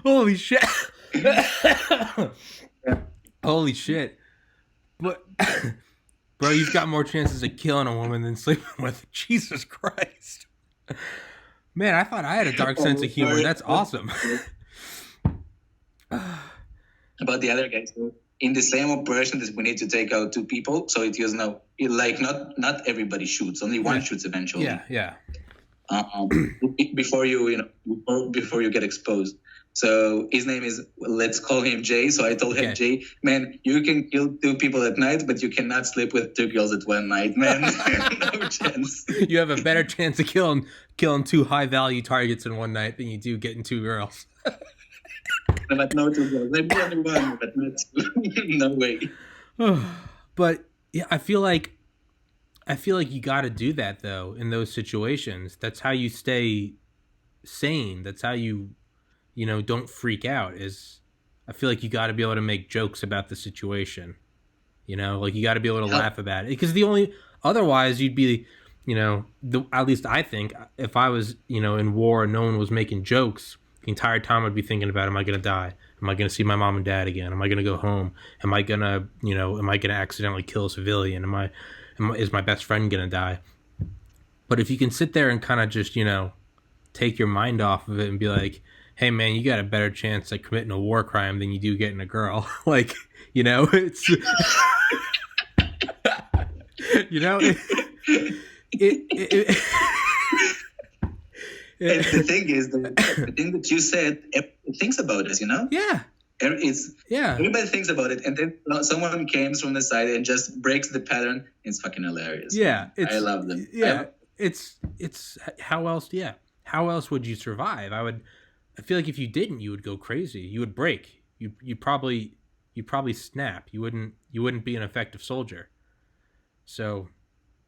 Holy shit. Holy shit. But bro, you've got more chances of killing a woman than sleeping with her. Jesus Christ. Man, I thought I had a dark sense of humor. That's awesome. About the other guys, in the same operation that we need to take out 2 people, so it was not everybody shoots, only one shoots eventually. Yeah. Before you get exposed. So his name is, let's call him Jay. So I told him, Jay, man, you can kill 2 people at night, but you cannot sleep with 2 girls at one night, man. No chance. You have a better chance of killing 2 high-value targets in one night than you do getting 2 girls. But no 2 girls. Maybe only one, but not 2. No way. But yeah, I feel like you got to do that though in those situations. That's how you stay sane. That's how you don't freak out. I feel like you got to be able to make jokes about the situation. Like you got to be able to laugh about it, because otherwise you'd be, at least I think if I was, in war and no one was making jokes, the entire time I'd be thinking about, am I going to die? Am I going to see my mom and dad again? Am I going to go home? Am I going to accidentally kill a civilian? Is my best friend going to die? But if you can sit there and kind of just, take your mind off of it and be like, hey man, you got a better chance at committing a war crime than you do getting a girl. Like, it's, And the thing is, the thing that you said, everybody thinks about it, Yeah. Everybody thinks about it, and then someone comes from the side and just breaks the pattern. It's fucking hilarious. Yeah. I love them. Yeah. It's how else? Yeah. How else would you survive? I feel like if you didn't, you would go crazy. You would break. You'd probably snap. You wouldn't be an effective soldier. So.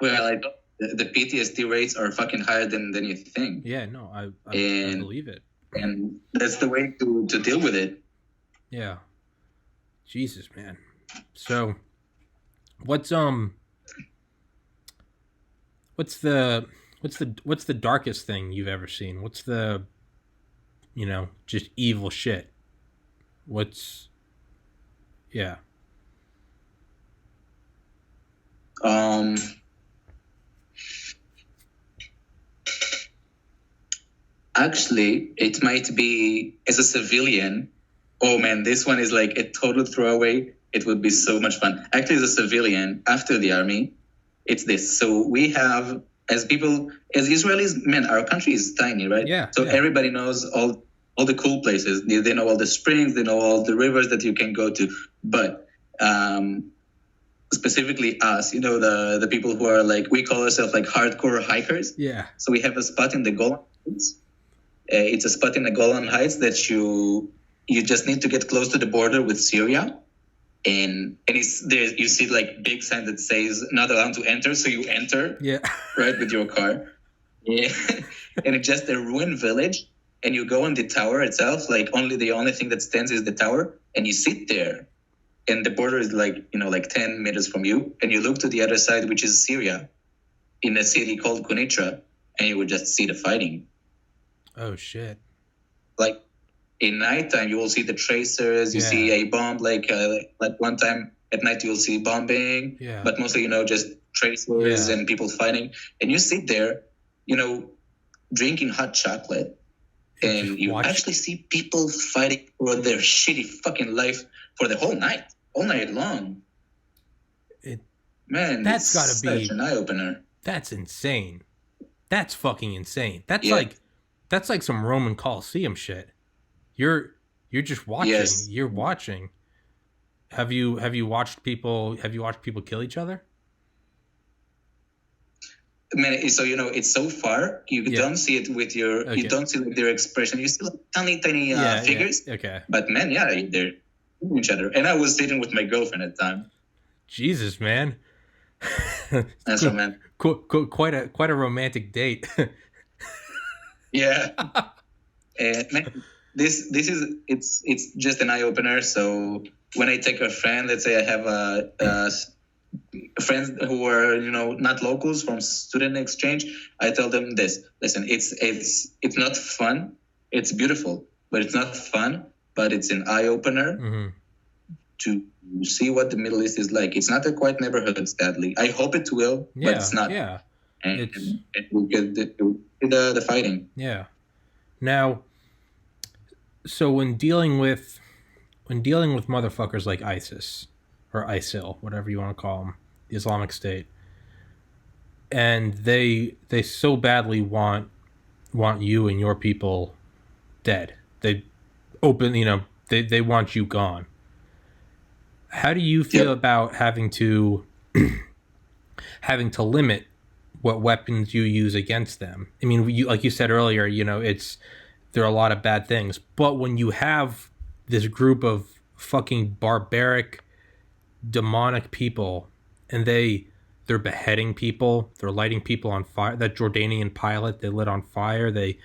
Well, the PTSD rates are fucking higher than you think. Yeah, no, I believe it. And that's the way to deal with it. Yeah. Jesus, man. So, what's the darkest thing you've ever seen? What's the, just evil shit? Yeah. Actually, it might be as a civilian. Oh man, this one is like a total throwaway. It would be so much fun. Actually, as a civilian, after the army, it's this. So we have, as Israelis, man, our country is tiny, right? Yeah. So everybody knows all the cool places. They know all the springs. They know all the rivers that you can go to. But specifically us, the people who are like, we call ourselves like hardcore hikers. Yeah. So we have a spot in the Golan Heights. It's a spot in the Golan Heights that you just need to get close to the border with Syria, and it's there. You see like big sign that says "not allowed to enter," so you enter, right, with your car, and it's just a ruined village, and you go on the tower itself. Like the only thing that stands is the tower, and you sit there, and the border is like 10 meters from you, and you look to the other side, which is Syria, in a city called Kunitra, and you would just see the fighting. Oh shit! Like in nighttime, you will see the tracers. You see a bomb. Like one time at night, you'll see bombing. Yeah. But mostly, just tracers and people fighting. And you sit there, drinking hot chocolate, and you actually see people fighting for their shitty fucking life for the whole night, all night long. That's gotta be such an eye opener. That's insane. That's fucking insane. That's like some Roman Colosseum shit. You're just watching. Yes. You're watching. Have you watched people kill each other? Man, so it's so far you don't see it with your you don't see their expression. You see like tiny figures. Yeah. Okay. But man, they're killing each other. And I was sitting with my girlfriend at the time. Jesus, man. That's right, man. Quite a romantic date. Yeah. Man, this is it's just an eye opener. So when I take a friend, let's say I have friends who are not locals from student exchange, I tell them this: listen, it's not fun. It's beautiful, but it's not fun. But it's an eye opener to see what the Middle East is like. It's not a quiet neighborhood, sadly. I hope it will, but it's not. Yeah. And it will get the fighting. Yeah. Now, so when dealing with motherfuckers like ISIS or ISIL, whatever you want to call them, the Islamic State, and they so badly want you and your people dead. They they want you gone. How do you feel about having to limit what weapons you use against them? I mean, like you said earlier, there are a lot of bad things, but when you have this group of fucking barbaric, demonic people, and they're beheading people, they're lighting people on fire. That Jordanian pilot they lit on fire. They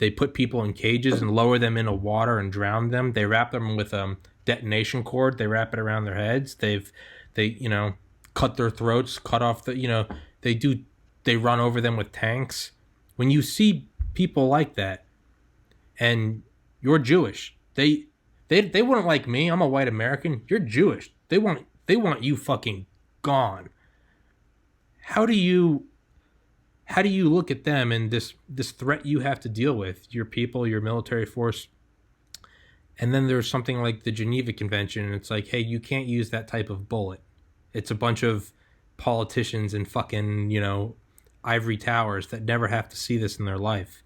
put people in cages and lower them into water and drown them. They wrap them with detonation cord. They wrap it around their heads. They cut their throats, cut off they run over them with tanks. When you see people like that, and you're Jewish, they wouldn't like me. I'm a white American. You're Jewish. They want you fucking gone. How do you look at them and this threat you have to deal with, your people, your military force? And then there's something like the Geneva Convention, and it's like, hey, you can't use that type of bullet. It's a bunch of politicians in fucking, ivory towers that never have to see this in their life.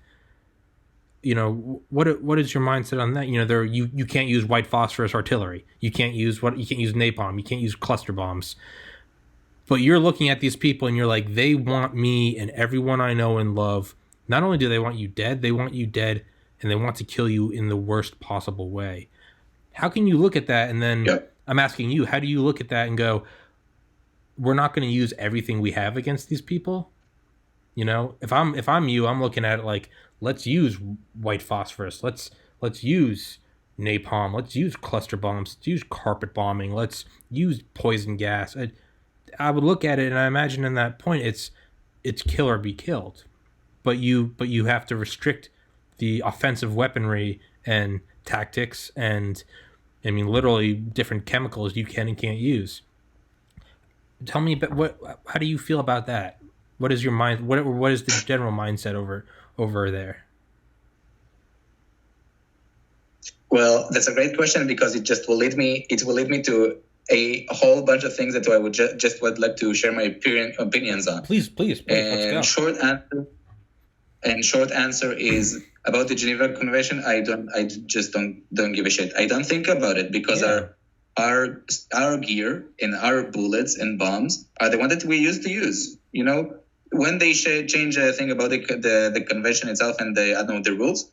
What is your mindset on that? You can't use white phosphorus artillery. You can't use napalm. You can't use cluster bombs. But you're looking at these people and you're like, they want me and everyone I know and love. Not only do they want you dead, and they want to kill you in the worst possible way. How can you look at that? And then I'm asking you, how do you look at that and go, we're not going to use everything we have against these people? If I'm you, I'm looking at it like, let's use white phosphorus. Let's use napalm. Let's use cluster bombs. Let's use carpet bombing. Let's use poison gas. I would look at it and I imagine in that point it's kill or be killed. But you have to restrict the offensive weaponry and tactics and literally different chemicals you can and can't use. Tell me about how do you feel about that? What is your mind? What is the general mindset over there? Well, that's a great question because it will lead me to a whole bunch of things that I would just would like to share my opinions on. Please, and let's go. Short answer is about the Geneva Convention. I just don't give a shit. I don't think about it because our gear and our bullets and bombs are the one that we used to use. When they change a thing about the convention itself and the rules,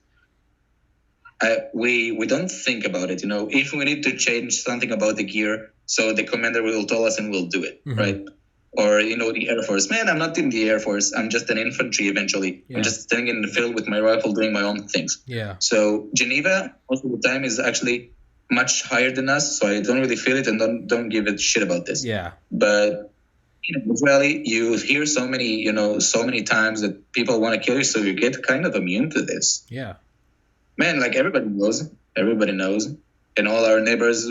we don't think about it. If we need to change something about the gear, so the commander will tell us and we'll do it, right? Or the Air Force. Man, I'm not in the Air Force. I'm just an infantry eventually. I'm just standing in the field with my rifle doing my own things. Yeah. So Geneva most of the time is actually much higher than us, so I don't really feel it and don't give a shit about this. Yeah. But Israeli, you hear so many times that people want to kill you, so you get kind of immune to this. Yeah. Man, like everybody knows, and all our neighbors,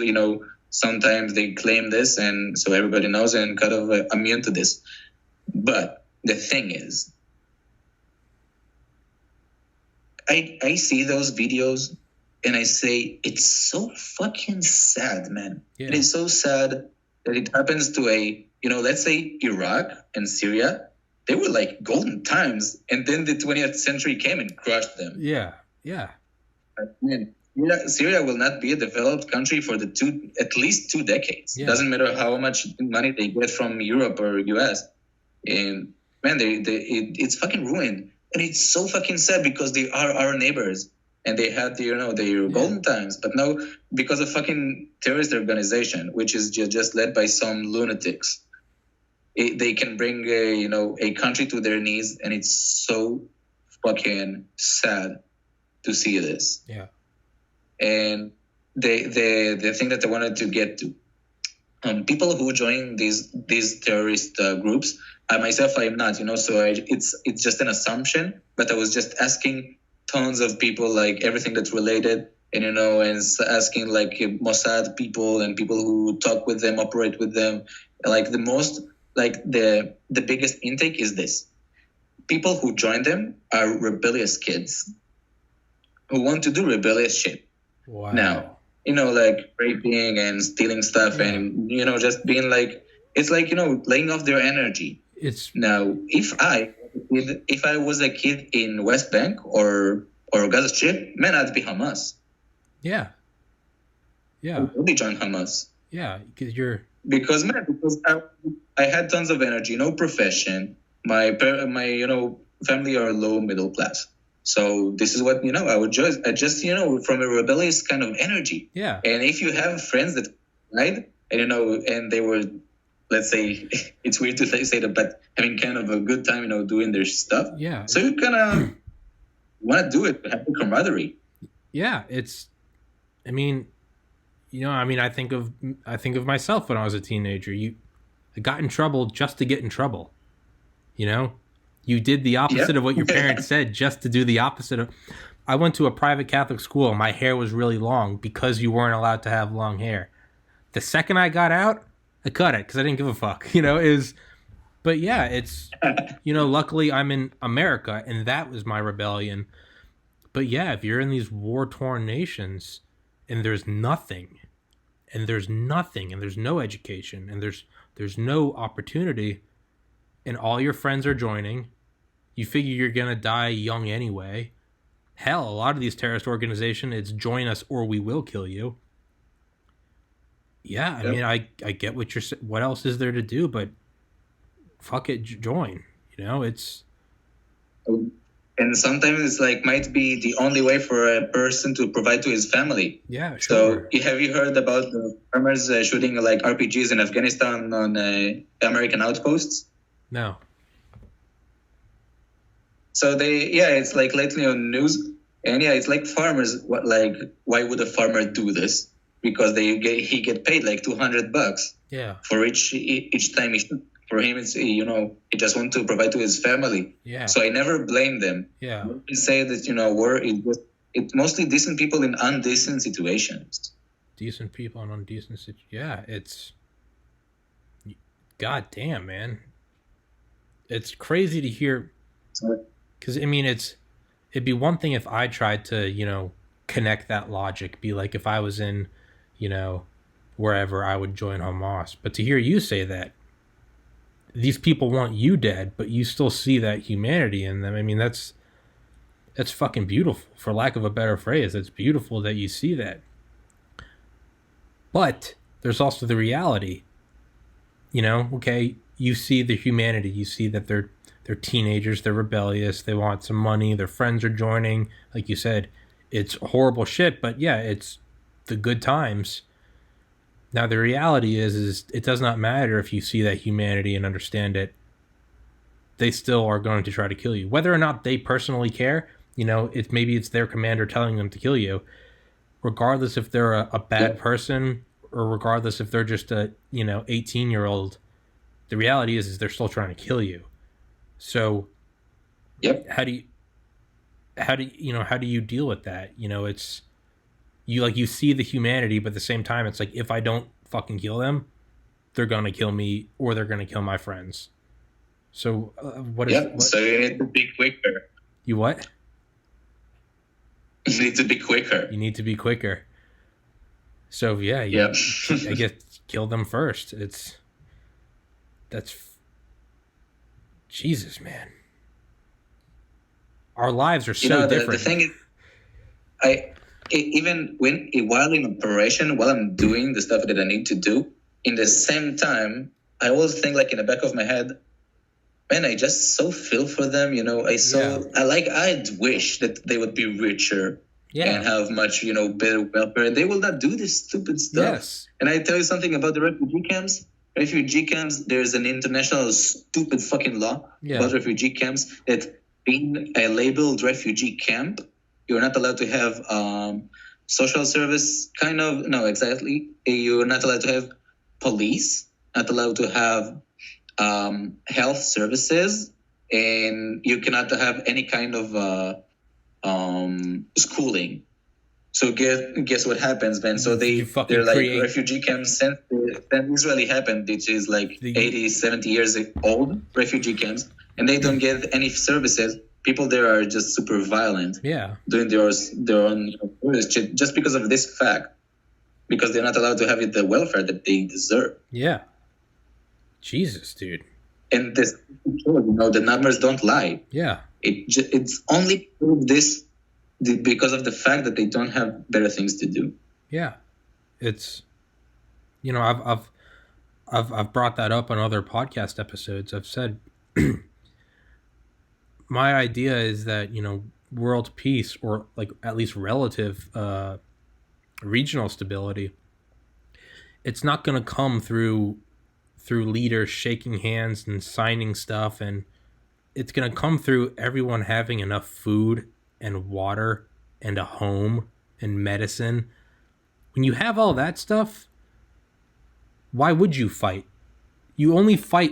sometimes they claim this, and so everybody knows and kind of immune to this. But the thing is, I see those videos and I say, it's so fucking sad, man. Yeah. It is so sad that it happens to let's say Iraq and Syria. They were like golden times, and then the 20th century came and crushed them. Yeah. Man, Syria will not be a developed country for at least 2 decades. Yeah. Doesn't matter how much money they get from Europe or US. And man, it's fucking ruined. And it's so fucking sad because they are our neighbors. and they had their golden times. But now, because of fucking terrorist organization, which is just led by some lunatics, they can bring a country to their knees, and it's so fucking sad to see this. Yeah. And the thing that I wanted to get to, people who join these terrorist groups, I myself, I am not, so it's just an assumption, but I was just asking tons of people, like everything that's related, and and asking like Mossad people and people who talk with them, operate with them. Like the biggest intake is this: people who join them are rebellious kids who want to do rebellious shit. Wow. Now, like raping and stealing stuff, and just being like, it's like laying off their energy. It's now, if I was a kid in West Bank or Gaza Strip, man, I'd be Hamas. Yeah. I'd be join Hamas. Yeah, because I had tons of energy, no profession. My family are low middle class. So this is what I would just from a rebellious kind of energy. Yeah. And if you have friends that died, and they were, let's say, it's weird to say that, but having kind of a good time, doing their stuff. Yeah. So you kind of want to do it, have the camaraderie. Yeah, I think of myself when I was a teenager. I got in trouble just to get in trouble. You did the opposite of what your parents said just to do the opposite of. I went to a private Catholic school, and my hair was really long because you weren't allowed to have long hair. The second I got out, I cut it because I didn't give a fuck. But yeah, it's luckily I'm in America, and that was my rebellion. But yeah, if you're in these war-torn nations, and there's nothing, and there's no education, and there's no opportunity, and all your friends are joining, you figure you're gonna die young anyway. Hell, a lot of these terrorist organizations, it's join us or we will kill you. Yeah, I mean, I get what you're saying. What else is there to do? But fuck it, join. It's. And sometimes it's like might be the only way for a person to provide to his family. Yeah, sure. So have you heard about the farmers shooting like RPGs in Afghanistan on American outposts? No. So it's like lately on news, and it's like farmers. Why would a farmer do this? Because he get paid like $200. Yeah. For each time he shoot. For him, it's he just want to provide to his family. Yeah. So I never blame them. Yeah. I say that war it's mostly decent people in undecent situations. Decent people in undecent situations. Yeah, it's. God damn, man. It's crazy to hear. Because it'd be one thing if I tried to connect that logic. Be like if I was in, wherever, I would join Hamas. But to hear you say that. These people want you dead, but you still see that humanity in them. I mean, that's fucking beautiful, for lack of a better phrase. It's beautiful that you see that. But there's also the reality. Okay, you see the humanity. You see that they're teenagers, they're rebellious, they want some money, their friends are joining. Like you said, it's horrible shit, but yeah, it's the good times. Now, the reality is it does not matter if you see that humanity and understand it. They still are going to try to kill you. Whether or not they personally care, maybe it's their commander telling them to kill you. Regardless if they're a bad person or regardless if they're just a, 18-year-old, the reality is they're still trying to kill you. So, how do you deal with that? It's... You see the humanity, but at the same time, it's like, if I don't fucking kill them, they're going to kill me or they're going to kill my friends. So so you need to be quicker. You what? You need to be quicker. You need to be quicker. So I guess kill them first. That's Jesus, man. Our lives are so different. The thing is, even while in operation, while I'm doing the stuff that I need to do, in the same time, I always think like in the back of my head, man, I just so feel for them. I'd wish that they would be richer and have much, better welfare. And they will not do this stupid stuff. Yes. And I tell you something about the refugee camps. Refugee camps, there's an international stupid fucking law about refugee camps that being a labeled refugee camp, you're not allowed to have social service no, exactly. You're not allowed to have police, not allowed to have health services, and you cannot have any kind of schooling. So guess what happens, man? So they're like refugee camps since Israeli happened, which is like 80, 70 years old, refugee camps, and they don't get any services. People there are just super violent. Yeah. Doing their own shit just because of this fact. Because they're not allowed to have the welfare that they deserve. Yeah. Jesus, dude. And this, the numbers don't lie. Yeah. It's only this because of the fact that they don't have better things to do. Yeah, it's I've brought that up on other podcast episodes. I've said my idea is that world peace, or like at least relative regional stability, it's not going to come through leaders shaking hands and signing stuff, and it's going to come through everyone having enough food and water and a home and medicine. When you have all that stuff, why would you fight? You only fight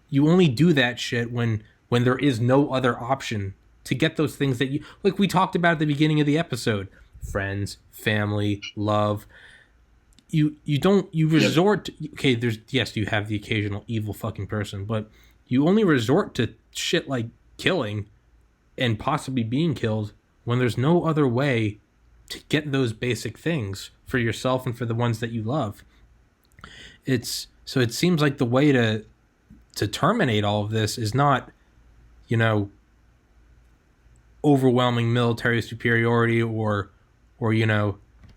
you only do that shit when there is no other option to get those things that like we talked about at the beginning of the episode. Friends, family, love. You resort to, okay, you have the occasional evil fucking person, but you only resort to shit like killing and possibly being killed when there's no other way to get those basic things for yourself and for the ones that you love. It seems like the way to terminate all of this is not, overwhelming military superiority or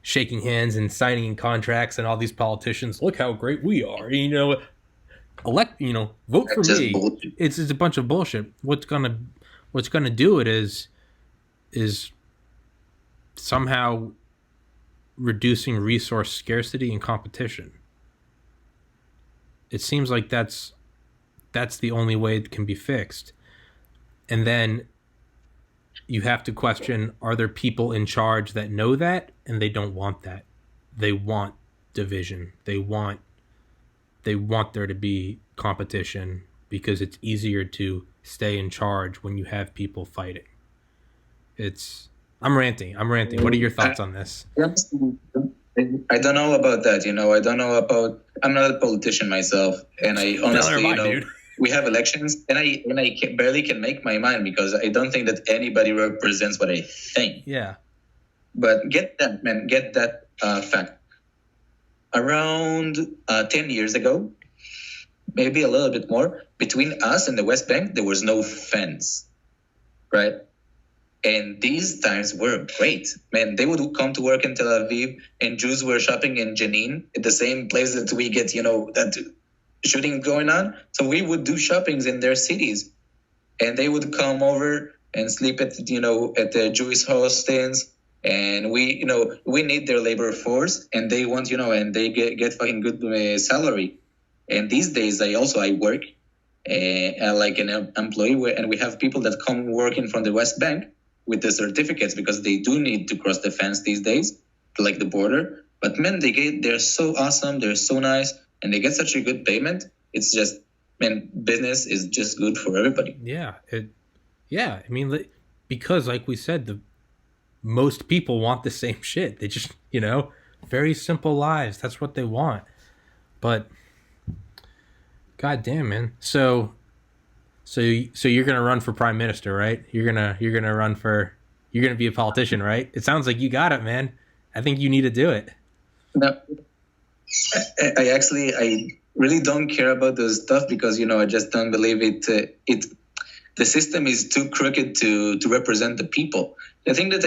shaking hands and signing contracts and all these politicians, look how great we are, vote for me. Bullshit. It's a bunch of bullshit. What's gonna do it is somehow reducing resource scarcity and competition. It seems like that's the only way it can be fixed. And then you have to question, are there people in charge that know that and they don't want that? They want division. They want there to be competition because it's easier to stay in charge when you have people fighting. I'm ranting. What are your thoughts on this? I don't know about that. I don't know about. I'm not a politician myself, and I honestly, we have elections, and I barely can make my mind because I don't think that anybody represents what I think. Yeah. But get that fact. Around 10 years ago, maybe a little bit more, between us and the West Bank, there was no fence, right? And these times were great. Man, they would come to work in Tel Aviv, and Jews were shopping in Jenin, at the same place that we get, that shooting going on. So we would do shoppings in their cities. And they would come over and sleep at the Jewish hostels. And we need their labor force, and they want, and they get fucking good salary. And these days, I work like an employee, and we have people that come working from the West Bank with the certificates because they do need to cross the fence these days, like the border. But man, they're so awesome, they're so nice, and they get such a good payment. It's just, man, business is just good for everybody. Yeah, I mean, because like we said, most people want the same shit. They just, very simple lives. That's what they want. But God damn, man. So you're gonna run for prime minister, right? You're gonna be a politician, right? It sounds like you got it, man. I think you need to do it. No, I really don't care about those stuff because I just don't believe it. The system is too crooked to represent the people. The thing that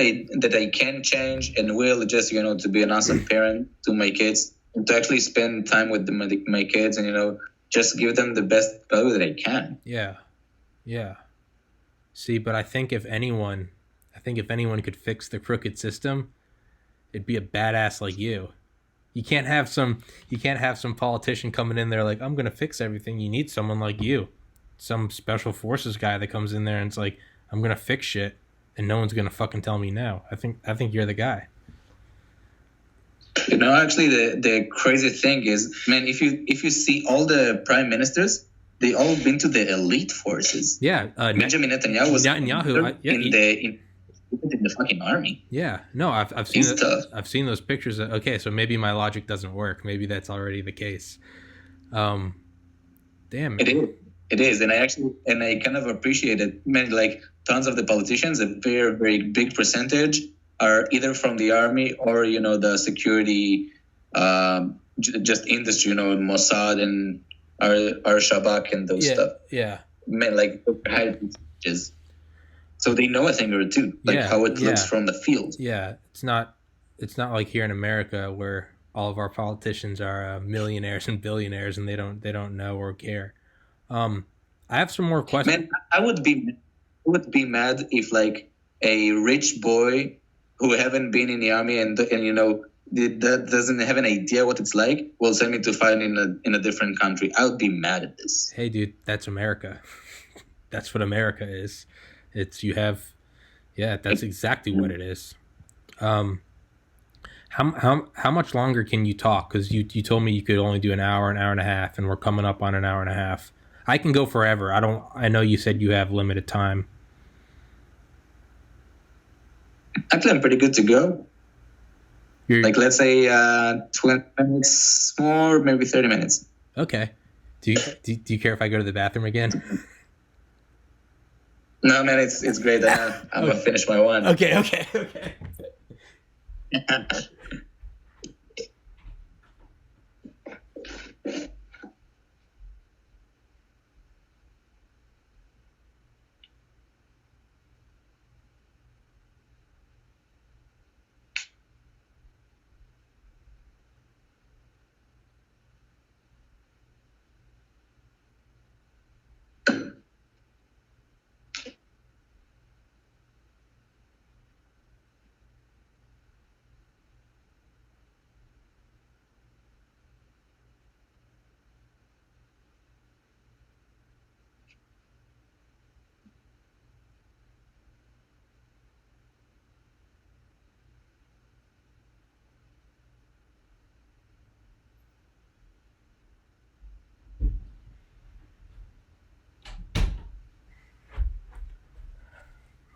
I can change and will just to be an awesome parent to my kids, and to actually spend time with my kids, and just give them the best value that I can. Yeah. See, but I think if anyone I think if anyone could fix the crooked system, it'd be a badass like you. You can't have some politician coming in there like, I'm gonna fix everything. You need someone like you, some special forces guy that comes in there and it's like, I'm gonna fix shit, and no one's gonna fucking tell me no. I think you're the guy. Actually, the crazy thing is, man, if you see all the prime ministers, they all been to the elite forces. Yeah, Benjamin Netanyahu was in the fucking army. Yeah, no, I've seen I've seen those pictures. Okay, so maybe my logic doesn't work. Maybe that's already the case. Damn, man. It is, and I kind of appreciate it. Man, like tons of the politicians, a very, very big percentage are either from the army or the security, just industry. Mossad and our Shabak and those stuff. Yeah, man, like high percentages. So they know a thing or two, like how it looks from the field. Yeah, it's not like here in America where all of our politicians are millionaires and billionaires and they don't know or care. I have some more questions. Man, I would be mad if like a rich boy who haven't been in the army and that doesn't have an idea what it's like will send me to fight in a different country. I would be mad at this. Hey, dude, that's America. That's what America is. That's exactly what it is. How much longer can you talk? Because you told me you could only do an hour and a half, and we're coming up on an hour and a half. I can go forever. I know you said you have limited time. Actually, I'm pretty good to go. Like, let's say 20 minutes more, maybe 30 minutes. Okay. Do you care if I go to the bathroom again? No, man, it's great. I'm gonna finish my one. Okay.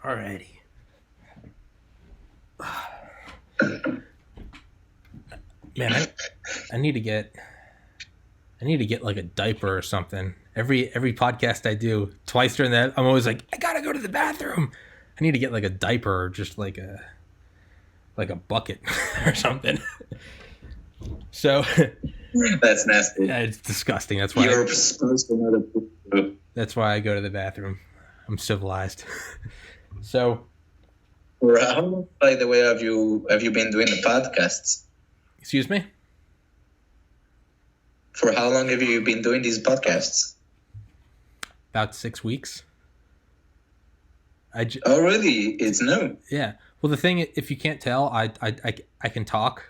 Alrighty. Man, I need to get like a diaper or something. Every podcast I do, twice during that, I'm always like, I gotta go to the bathroom. I need to get like a diaper or just like a bucket or something. So that's nasty. Yeah, it's disgusting. That's why you're supposed to know the. That's why I go to the bathroom. I'm civilized. So, how long, by the way, have you been doing the podcasts? Excuse me? For how long have you been doing these podcasts? About 6 weeks. Oh, really? It's new. Yeah. Well, the thing, if you can't tell, I can talk.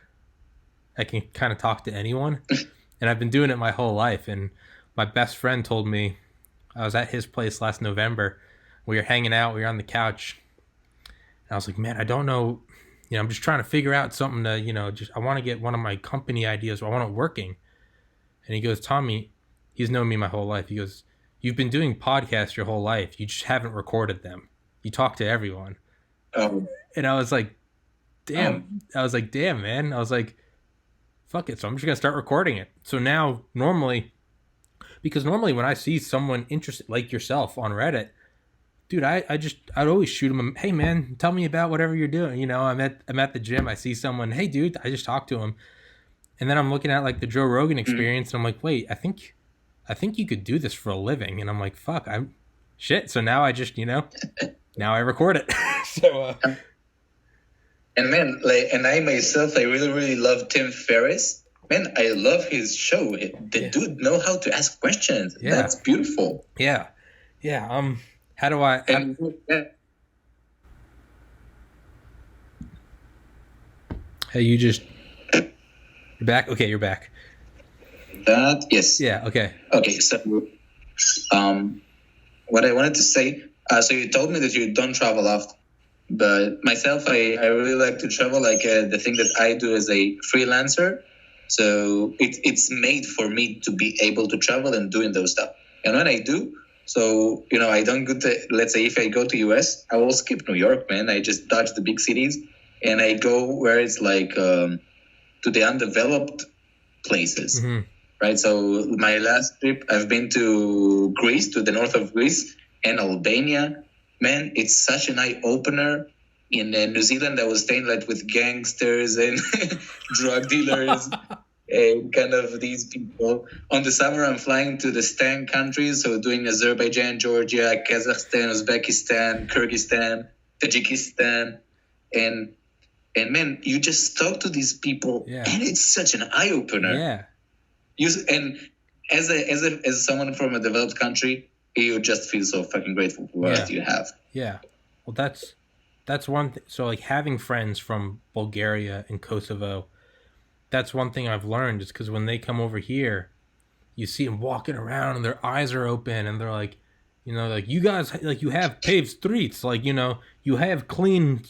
I can kind of talk to anyone. And I've been doing it my whole life. And my best friend told me, I was at his place last November. We were hanging out. We were on the couch. And I was like, man, I don't know. I'm just trying to figure out something to, I want to get one of my company ideas. I want it working. And he goes, Tommy, he's known me my whole life. He goes, you've been doing podcasts your whole life. You just haven't recorded them. You talk to everyone. And I was like, damn. I was like, damn, man. I was like, fuck it. So I'm just going to start recording it. So now normally when I see someone interested like yourself on Reddit, dude, I'd always shoot them. Hey man, tell me about whatever you're doing. I'm at the gym. I see someone. Hey dude, I just talked to him. And then I'm looking at like the Joe Rogan Experience, and I'm like, wait, I think you could do this for a living. And I'm like, fuck, I'm shit. So now I just, now I record it. So. And man, and I myself, I really, really love Tim Ferriss. Man, I love his show. The dude know how to ask questions. Yeah. That's beautiful. Yeah. How do I? Hey, you're back? Okay, you're back. Yes. Yeah, okay. Okay, so what I wanted to say, so you told me that you don't travel often, but myself, I really like to travel. Like the thing that I do as a freelancer, so it's made for me to be able to travel and doing those stuff. And when I do, so I don't go to, let's say if I go to US, I will skip New York, man. I just dodge the big cities and I go where it's like to the undeveloped places. Mm-hmm. Right. So my last trip, I've been to Greece, to the north of Greece and Albania. Man, it's such an eye opener. In New Zealand, I was staying like with gangsters and drug dealers and kind of these people. On the summer, I'm flying to the STAN countries, so doing Azerbaijan, Georgia, Kazakhstan, Uzbekistan, Kyrgyzstan, Tajikistan, and man, you just talk to these people, and it's such an eye opener. Yeah. And as someone from a developed country, you just feel so fucking grateful for what you have. Yeah. Well, that's one thing. So like having friends from Bulgaria and Kosovo, that's one thing I've learned is because when they come over here, you see them walking around and their eyes are open and they're like, like you guys, like you have paved streets, like, you have clean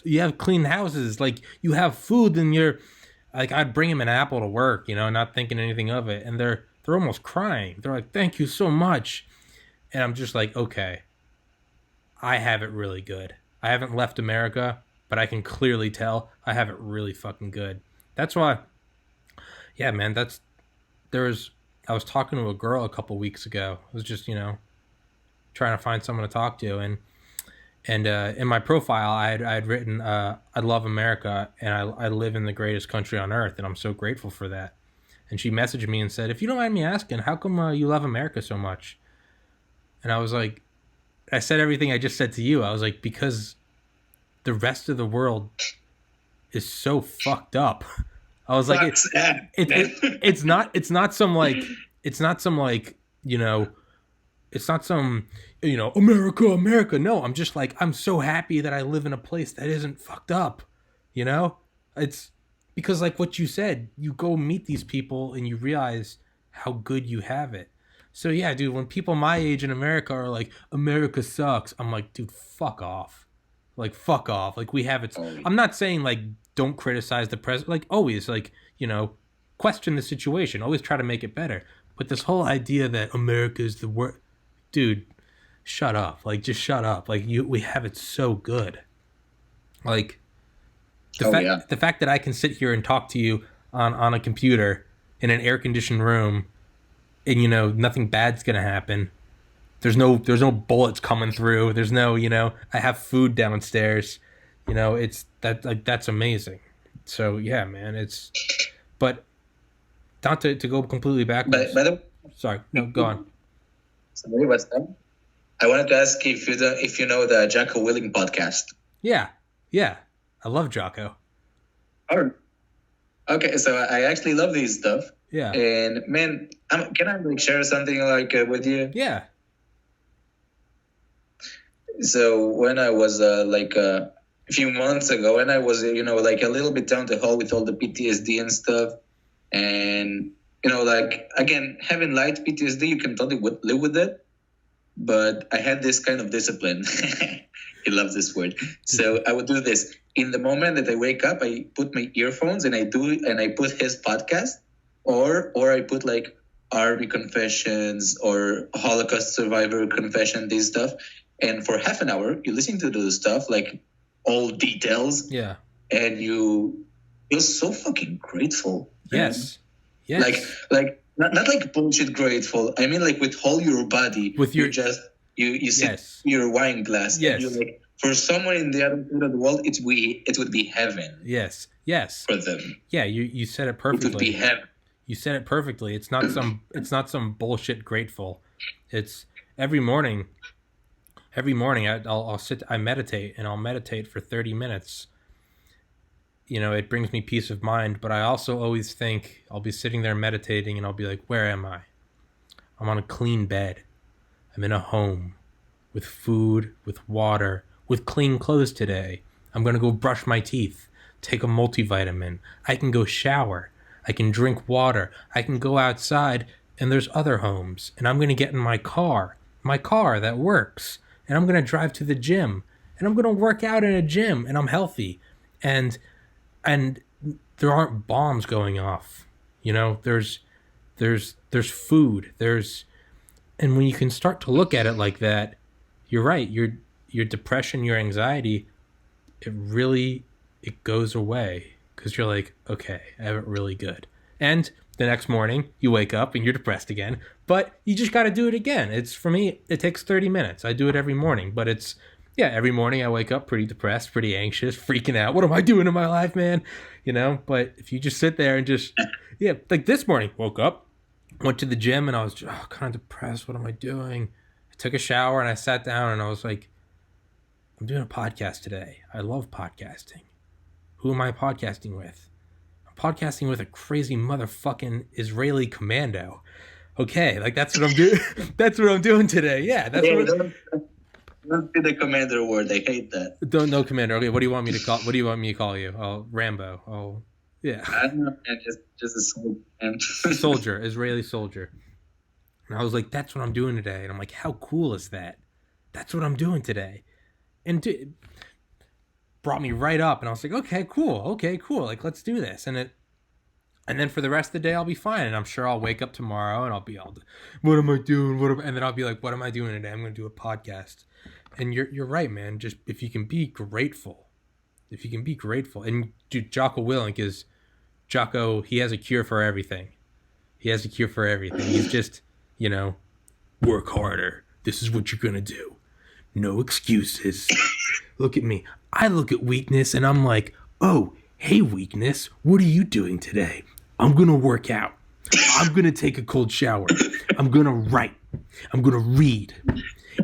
houses, like you have food and you're like, I'd bring them an apple to work, not thinking anything of it. And they're almost crying. They're like, thank you so much. And I'm just like, okay, I have it really good. I haven't left America, but I can clearly tell I have it really fucking good. That's why, yeah, man, I was talking to a girl a couple weeks ago. I was just, trying to find someone to talk to. And in my profile, I had written, I love America and I live in the greatest country on earth. And I'm so grateful for that. And she messaged me and said, if you don't mind me asking, how come you love America so much? And I was like, I said everything I just said to you. I was like, because the rest of the world is so fucked up. I was like, it's not some America. No, I'm just like, I'm so happy that I live in a place that isn't fucked up. It's because like what you said, you go meet these people and you realize how good you have it. So yeah, dude, when people my age in America are like, America sucks, I'm like, dude, fuck off. Like, fuck off. Like, we have it. I'm not saying like, don't criticize the president. Like, always, like, question the situation. Always try to make it better. But this whole idea that America is the worst, dude, shut up. Like, just shut up. Like, we have it so good. Like, the fact that I can sit here and talk to you on a computer in an air conditioned room, and nothing bad's gonna happen. There's no bullets coming through. There's no, I have food downstairs. It's that, like, that's amazing. So yeah, man, but not to go completely backwards. Sorry, no, go on. Sorry, what's that? I wanted to ask if you know the Jocko Willing podcast. Yeah, I love Jocko. Oh, okay. So I actually love these stuff. Yeah. And man, can I like share something like with you? Yeah. So when I was a few months ago, and I was like a little bit down the hole with all the PTSD and stuff, and like again having light PTSD, you can totally live with it. But I had this kind of discipline. He loves this word. So I would do this in the moment that I wake up. I put my earphones and I put his podcast, or I put like Army Confessions or Holocaust Survivor Confession, this stuff. And for half an hour, you listen to those stuff, like all details. Yeah. And you feel so fucking grateful. Yes. Man. Yes. Like not like bullshit grateful. I mean, like with all your body. With your you sit your wine glass. Yes. And you're like, for someone in the other side of the world, it would be heaven. Yes. For them. Yeah, you said it perfectly. It would be heaven. You said it perfectly. It's not some bullshit grateful. It's every morning. I meditate, and I'll meditate for 30 minutes. It brings me peace of mind, but I also always think I'll be sitting there meditating and I'll be like, where am I? I'm on a clean bed. I'm in a home with food, with water, with clean clothes today. I'm going to go brush my teeth. take a multivitamin. I can go shower. I can drink water. I can go outside, and there's other homes. And I'm going to get in my car that works. And I'm going to drive to the gym. And I'm going to work out in a gym. And I'm healthy. And there aren't bombs going off. You know, there's food. And when you can start to look at it like that, you're right. Your depression, your anxiety, it goes away, because you're like, okay, I have it really good. And the next morning you wake up and you're depressed again, but you just got to do it again. For me, it takes 30 minutes. I do it every morning, but every morning I wake up pretty depressed, pretty anxious, freaking out. What am I doing in my life, man? You know, but if you just sit there and just, like this morning, woke up, went to the gym, and I was just, kind of depressed. What am I doing? I took a shower and I sat down and I was like, I'm doing a podcast today. I love podcasting. Who am I podcasting with? I'm podcasting with a crazy motherfucking Israeli commando. Okay, like that's what I'm doing. That's what I'm doing today. Yeah, that's what. Don't be the commander word. I hate that. No commander. Okay, what do you want me to call? What do you want me to call you? Oh, Rambo. Oh, yeah. I don't know, man. Just a soldier. Soldier, Israeli soldier. And I was like, that's what I'm doing today. And I'm like, how cool is that? That's what I'm doing today. And it brought me right up, and I was like, okay, cool. Like, let's do this. And then for the rest of the day, I'll be fine. And I'm sure I'll wake up tomorrow and I'll be all, what am I doing? And then I'll be like, what am I doing today? I'm going to do a podcast. And you're right, man. Just if you can be grateful, and dude, Jocko Willink he has a cure for everything. He's just, work harder. This is what you're going to do. No excuses. Look at me. I look at weakness and I'm like, oh, hey, weakness, what are you doing today? I'm going to work out. I'm going to take a cold shower. I'm going to write. I'm going to read.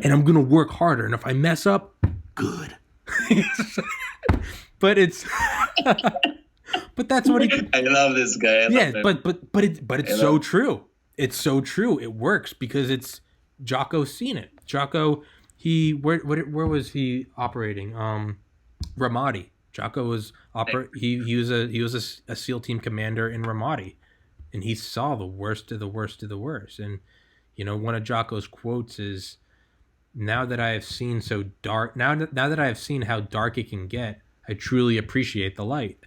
And I'm going to work harder. And if I mess up, good. But but that's what I love this guy. But it's so true. It's so true. It works because Jocko's seen it. Jocko, where was he operating? Ramadi. Jocko was he was a SEAL team commander in Ramadi, and he saw the worst of the worst of the worst. And one of Jocko's quotes is, now that I have seen now that I have seen how dark it can get, I truly appreciate the light.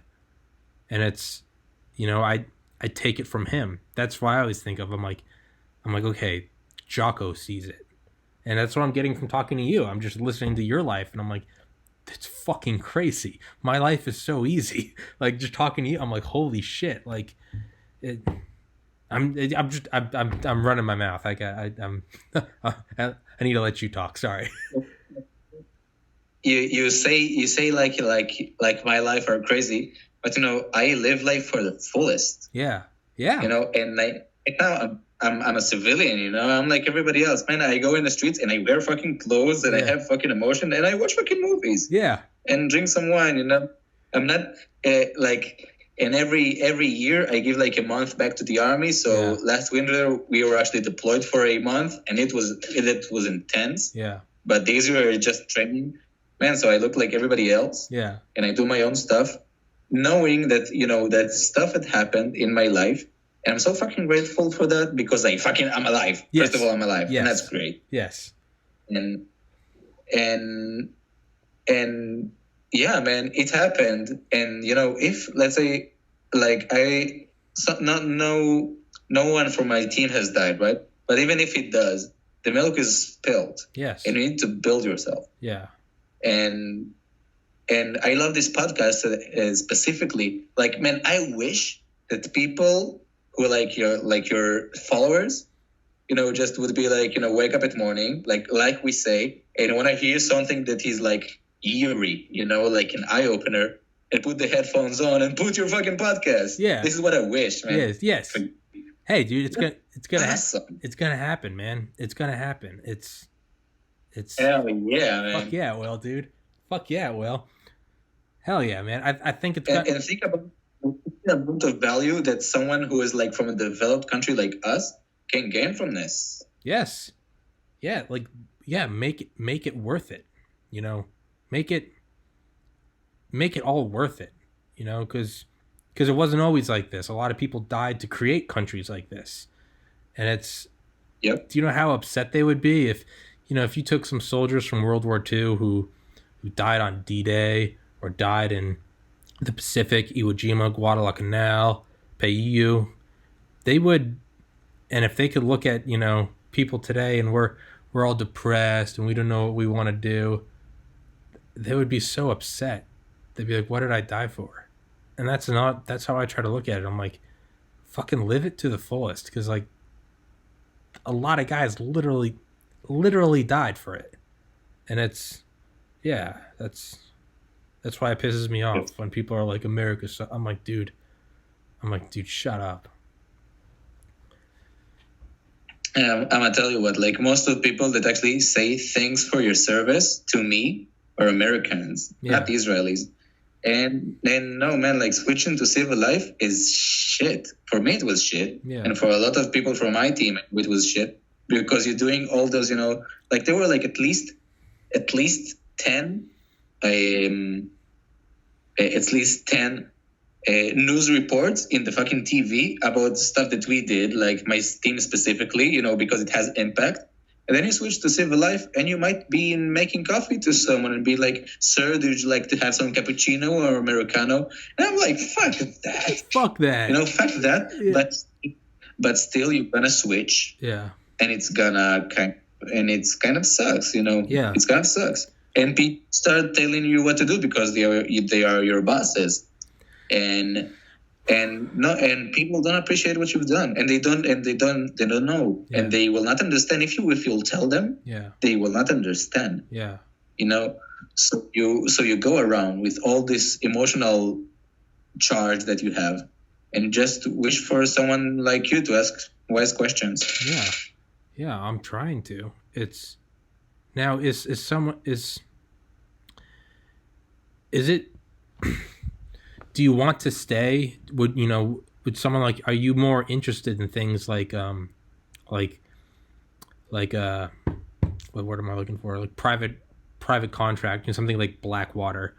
And it's, I take it from him. That's why I always think of, I'm like, okay, Jocko sees it. And that's what I'm getting from talking to you. I'm just listening to your life, and I'm like, that's fucking crazy. My life is so easy. Like, just talking to you, I'm like, holy shit. Like, I'm running my mouth. I need to let you talk. Sorry. You say like my life are crazy, but I live life for the fullest. Yeah. And now I'm a civilian. I'm like everybody else, man. I go in the streets and I wear fucking clothes and I have fucking emotion and I watch fucking movies. Yeah. And drink some wine. I'm not and every year I give like a month back to the army. So last winter we were actually deployed for a month, and it was intense. Yeah. But these were just training, man. So I look like everybody else. Yeah. And I do my own stuff, knowing that that stuff had happened in my life, and I'm so fucking grateful for that, because I'm alive. Yes. First of all, I'm alive, yes. and that's great. Yes. And yeah, man, it happened. And if let's say no one from my team has died, right? But even if it does, the milk is spilled. Yes. And you need to build yourself. Yeah. And I love this podcast specifically. Like, man, I wish that people who are like your followers, just would be like, wake up at morning, like we say, and when I hear something that is like eerie, like an eye opener, and put the headphones on and put your fucking podcast. Yeah. This is what I wish, man. Yes. Hey, dude, it's gonna awesome. It's gonna happen, man. It's gonna happen. It's hell yeah, man. Fuck yeah, it will, dude. Fuck yeah, it will. Hell yeah, man. I think it's and think about the amount of value that someone who is like from a developed country like us can gain from this. Yes. Yeah, make it worth it. Make it all worth it. you know, because it wasn't always like this. A lot of people died to create countries like this. And it's, Yep. do you know how upset they would be if, you know, if you took some soldiers from World War II who died on D-Day or died in the Pacific, Iwo Jima, Guadalcanal, Payu, they would, and if they could look at, you know, people today and we're all depressed and we don't know what we want to do, they would be so upset. They'd be like, what did I die for? And that's how I try to look at it. I'm like, fucking live it to the fullest, because like a lot of guys literally died for it. And it's, yeah, that's why it pisses me off when people are like, America. I'm like, dude, shut up. I'm gonna tell you what, like most of the people that actually say thanks for your service to me are Americans, not Israelis. And then no, man, like switching to civil life is shit. For me, it was shit. Yeah. And for a lot of people from my team, it was shit, because you're doing all those, you know, like there were like at least 10 news reports in the fucking TV about stuff that we did, like my team specifically, you know, because it has impact. And then you switch to civil life and you might be making coffee to someone and be like, sir, do you like to have some cappuccino or Americano? And I'm like, fuck that. Fuck that. You know, fuck that. Yeah. But still you're gonna switch. Yeah. And it's kind of sucks, you know. Yeah. It's kind of sucks. And people start telling you what to do because they are your bosses. And people don't appreciate what you've done, and they don't know, and they will not understand if you'll tell them. Yeah, they will not understand. Yeah, you know, so you go around with all this emotional charge that you have, and just wish for someone like you to ask wise questions. Yeah, I'm trying to. It's now is it. Do you want to stay? Would someone like, are you more interested in things like what word am I looking for? Like private contract, you know, something like Blackwater.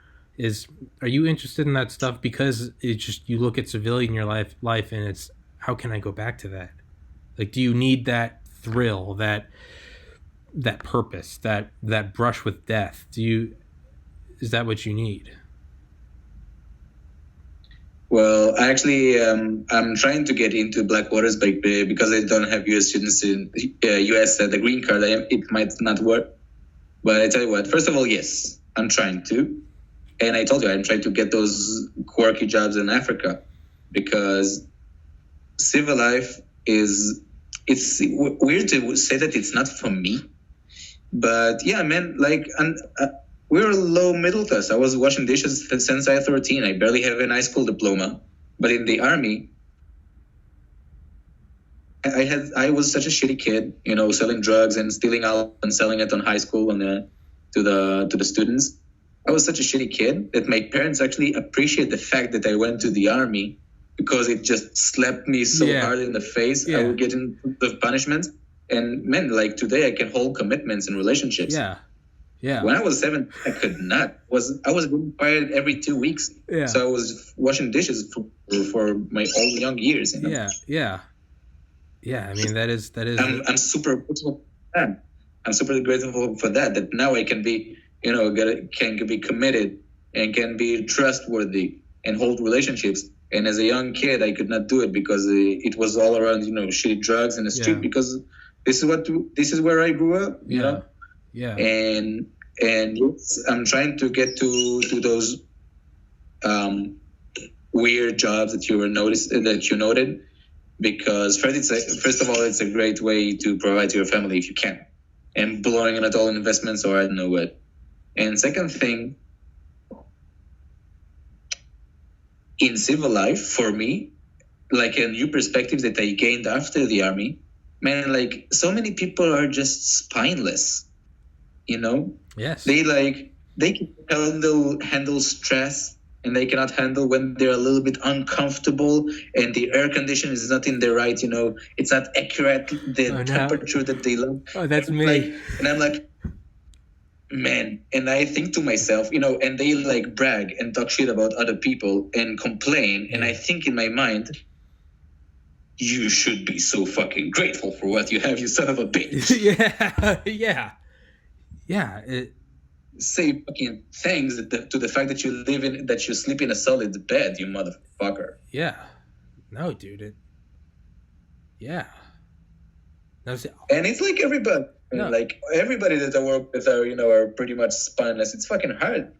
Are you interested in that stuff because it's just, you look at civilian in your life and it's, how can I go back to that? Like, do you need that thrill, that purpose, that brush with death? Is that what you need? Well, actually, I'm trying to get into Blackwaters, but because I don't have U.S. students in U.S. The green card, it might not work. But I tell you what, first of all, yes, I'm trying to. And I told you, I'm trying to get those quirky jobs in Africa, because civil life it's weird to say that it's not for me. But yeah, man, like, we're low middle class. I was washing dishes since I was 13. I barely have an high school diploma. But in the army, I was such a shitty kid, you know, selling drugs and stealing out and selling it on high school and to the students. I was such a shitty kid that my parents actually appreciate the fact that I went to the army, because it just slapped me so hard in the face. I would get into the punishment. And man, like today I can hold commitments in relationships. Yeah. When I was 7, I could not. I was getting fired every 2 weeks. Yeah. So I was washing dishes for my old young years. You know? Yeah. I mean, that is. I'm super grateful for that. I'm super grateful for that. That now I can be, you know, can be committed and can be trustworthy and hold relationships. And as a young kid, I could not do it because it was all around, you know, shitty drugs in the street. Because this is where I grew up. You know. Yeah. And I'm trying to get to those weird jobs that you noted, because first of all, it's a great way to provide to your family if you can, and blowing it at all investments or I don't know what. And second thing, in civil life, for me, like a new perspective that I gained after the army, man, like so many people are just spineless. You know, yes, they can handle stress, and they cannot handle when they're a little bit uncomfortable and the air condition is not in the right, you know, it's not accurate, the temperature that they love. Oh, that's me. And I'm like, man, and I think to myself, and they like brag and talk shit about other people and complain, and I think in my mind, you should be so fucking grateful for what you have, you son of a bitch. Yeah. Say fucking thanks to the fact that you sleep in a solid bed, you motherfucker. Yeah. No, dude. Yeah. And it's like everybody. No. Like everybody that I work with are pretty much spineless. It's fucking hard.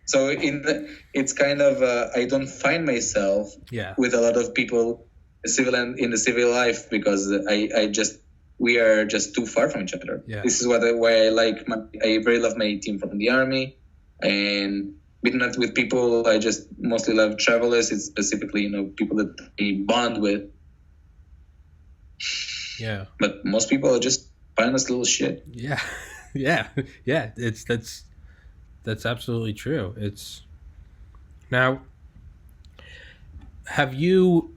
So it's kind of I don't find myself with a lot of people in the civil life because we are just too far from each other. Yeah. This is why I very love my team from the army, and not with people. I just mostly love travelers. It's specifically people that I bond with. Yeah. But most people are just spineless little shit. Yeah. Yeah. That's absolutely true. It's now. Have you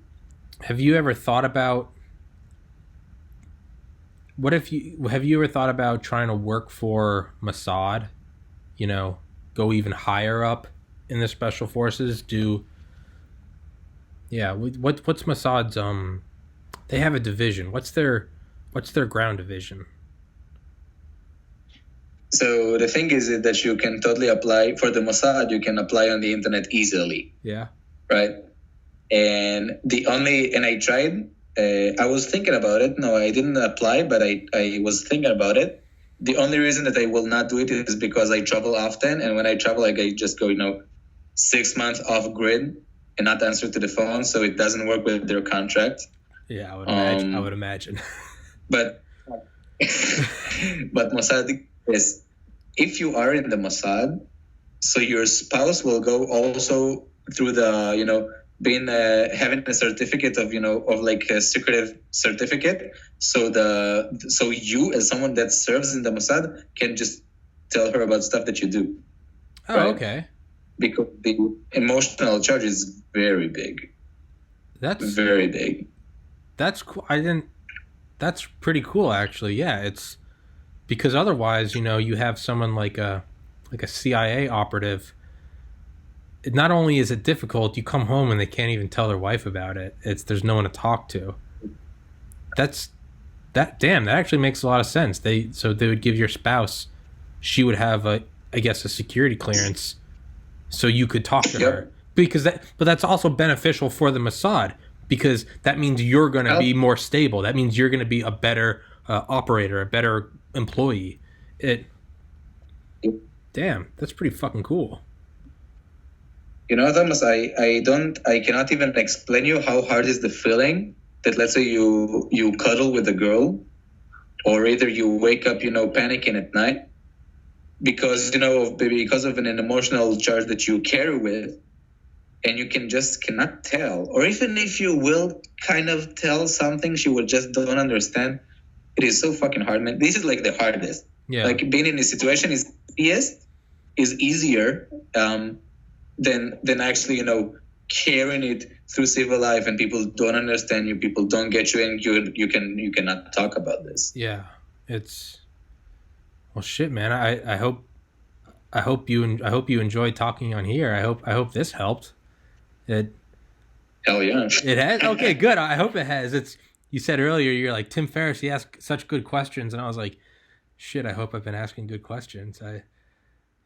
ever thought about have you ever thought about trying to work for Mossad? Go even higher up in the special forces. What's Mossad's they have a division. What's their ground division? So the thing is that you can totally apply for the Mossad. You can apply on the internet easily. Yeah. Right. And I tried. I was thinking about it. No, I didn't apply, but I was thinking about it. The only reason that I will not do it is because I travel often, and when I travel, I just go 6 months off grid and not answer to the phone, so it doesn't work with their contract. Yeah, I would imagine. But Mossad is, if you are in the Mossad, so your spouse will go also through the being having a certificate of like a secretive certificate, so you as someone that serves in the Mossad can just tell her about stuff that you do. Oh, right? Okay. Because the emotional charge is very big. That's very big. That's cool. That's pretty cool, actually. Yeah, it's because otherwise, you have someone like a CIA operative. Not only is it difficult, you come home and they can't even tell their wife about it. There's no one to talk to. That actually makes a lot of sense. They would give your spouse, she would have a security clearance, so you could talk to her. But that's also beneficial for the Mossad because that means you're going to be more stable. That means you're going to be a better operator, a better employee. Damn, that's pretty fucking cool. Thomas, I cannot even explain you how hard is the feeling that, let's say you cuddle with a girl, or either you wake up, panicking at night because of an emotional charge that you carry with, and you cannot tell, or even if you will kind of tell something, she will just don't understand. It is so fucking hard, man. This is like the hardest. Yeah. Like being in this situation is easier. Than actually, carrying it through civil life, and people don't understand you, people don't get you, and you cannot talk about this. Yeah, it's shit, man. I hope you enjoyed talking on here. I hope this helped. Hell yeah, it has. Okay, good. I hope it has. You said earlier you're like Tim Ferriss. He asked such good questions, and I was like, shit. I hope I've been asking good questions.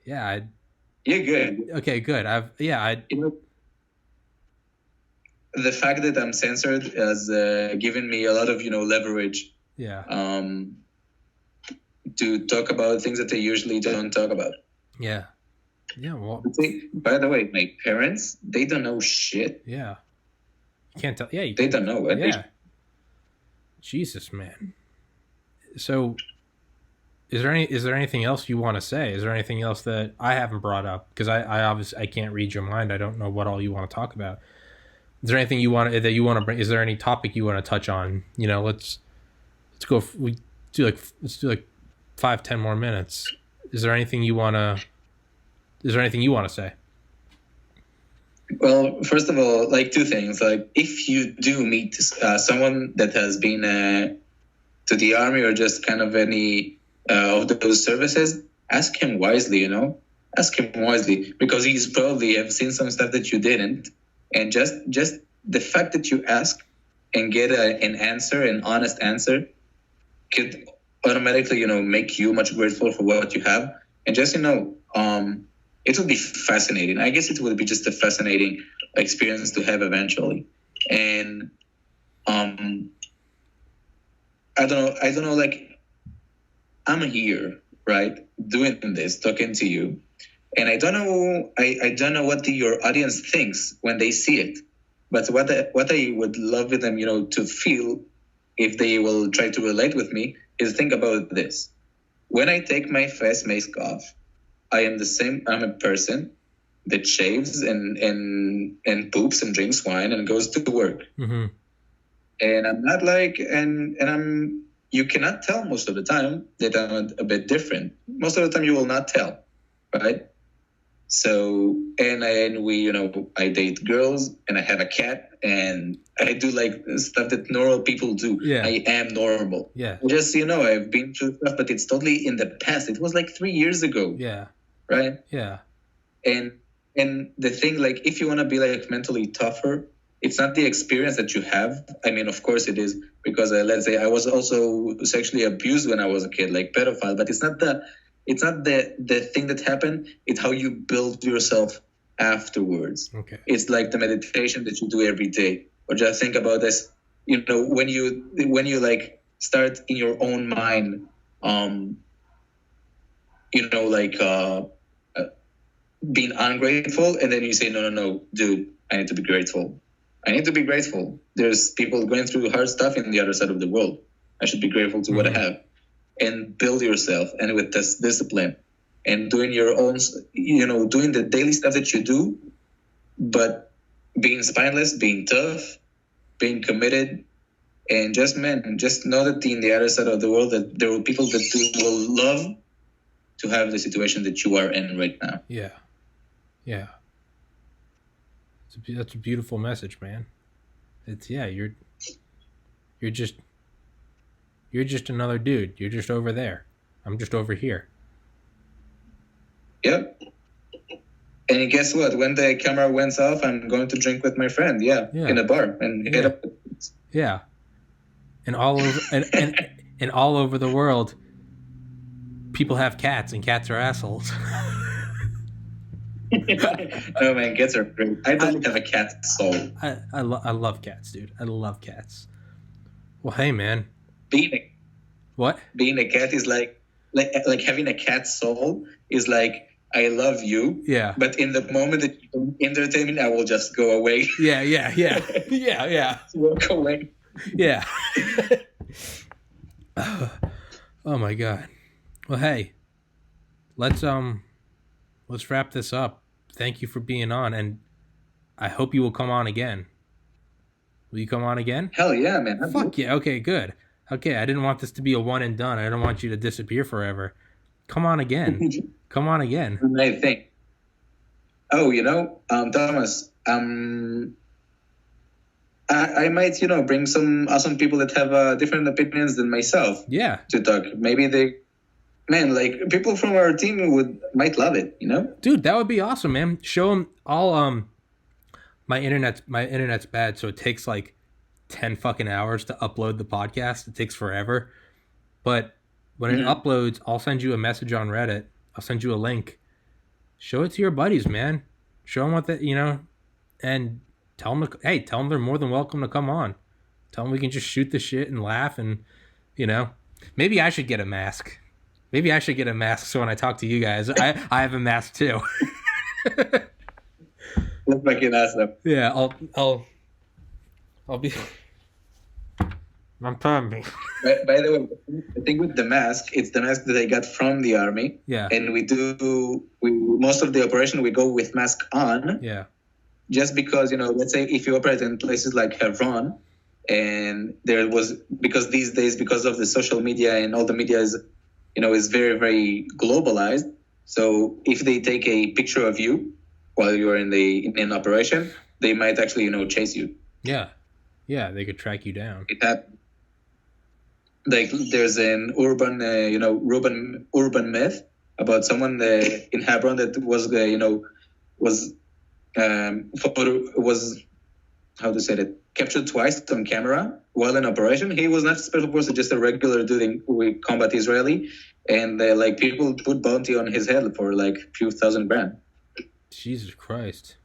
You're good. Okay, good. The fact that I'm censored has given me a lot of leverage. Yeah. To talk about things that I usually don't talk about. Yeah. Yeah. Well. By the way, my parents, they don't know shit. Yeah. You can't tell. Yeah. They don't know. Yeah. Jesus, man. So. Is there anything else you want to say? Is there anything else that I haven't brought up? Because I obviously I can't read your mind. I don't know what all you want to talk about. Is there anything you want to bring? Is there any topic you want to touch on? Let's go. Let's do like 5-10 more minutes. Is there anything you want to say? Well, first of all, like two things. Like if you do meet someone that has been to the army or just kind of any of those services, ask him wisely, ask him wisely, because he's probably have seen some stuff that you didn't. And just the fact that you ask and get an answer, an honest answer, could automatically, make you much grateful for what you have. And just, it would be fascinating. I guess it would be just a fascinating experience to have eventually. And I don't know, like, I'm here, right, doing this, talking to you, and I don't know what your audience thinks when they see it, but what I would love with them, to feel, if they will try to relate with me, is think about this. When I take my face mask off, I am the same. I'm a person that shaves and poops and drinks wine and goes to work. Mm-hmm. And I'm not like, and you cannot tell most of the time that I'm a bit different. Most of the time you will not tell, right? So, and I date girls, and I have a cat, and I do like stuff that normal people do. Yeah. I am normal. Yeah. Just, I've been through stuff, but it's totally in the past. It was like 3 years ago. Yeah. Right? Yeah. And the thing, like, if you want to be like mentally tougher, it's not the experience that you have. I mean, of course it is, because let's say I was also sexually abused when I was a kid, like pedophile, but it's not the thing that happened. It's how you build yourself afterwards. Okay. It's like the meditation that you do every day. Or just think about this, when you like start in your own mind, being ungrateful, and then you say, no, dude, I need to be grateful. I need to be grateful. There's people going through hard stuff in the other side of the world. I should be grateful to what I have. And build yourself, and with this discipline, and doing your own, doing the daily stuff that you do, but being spineless, being tough, being committed, and just know that in the other side of the world that there are people that will love to have the situation that you are in right now. Yeah. Yeah. That's a beautiful message, man. It's, you're just another dude. You're just over there. I'm just over here. Yep. And guess what? When the camera went off, I'm going to drink with my friend. Yeah. In a bar and hit up. Yeah. And all over and all over the world, people have cats, and cats are assholes. No, man, cats are great. I don't have a cat soul. I love cats, dude. I love cats. Well, hey, man. Being a cat is like having a cat soul is like, I love you. Yeah. But in the moment that you entertain me, I will just go away. Yeah. Yeah. Walk away. Yeah. Oh my God. Well, hey, let's wrap this up. Thank you for being on, and I hope you will come on again. Will you come on again? Hell yeah, man. Fuck yeah. Okay, good. Okay, I didn't want this to be a one and done. I don't want you to disappear forever. Come on again. Come on again. I think. Oh, Thomas, I might, bring some awesome people that have different opinions than myself. Yeah. To talk. Maybe people from our team might love it, Dude, that would be awesome, man. Show them all. My internet's bad, so it takes like 10 fucking hours to upload the podcast. It takes forever. But when it uploads, I'll send you a message on Reddit. I'll send you a link. Show it to your buddies, man. Show them what and tell them they're more than welcome to come on. Tell them we can just shoot the shit and laugh, and maybe I should get a mask. Maybe I should get a mask so when I talk to you guys, I have a mask too. That's fucking awesome. Yeah, I'll be. I'm telling you. By the way, I think with the mask, it's the mask that I got from the army. Yeah. And most of the operation we go with mask on. Yeah. Just because, let's say if you operate in places like Hebron, and because these days, because of the social media and all the media is very, very globalized. So if they take a picture of you while you're in an operation, they might actually, chase you. Yeah. Yeah, they could track you down. It happens. Like there's an urban myth about someone in Hebron that was was how to say that, captured twice on camera while in operation. He was not a special force, just a regular dude who combat Israeli, and like people put bounty on his head for like a few thousand grand. Jesus Christ!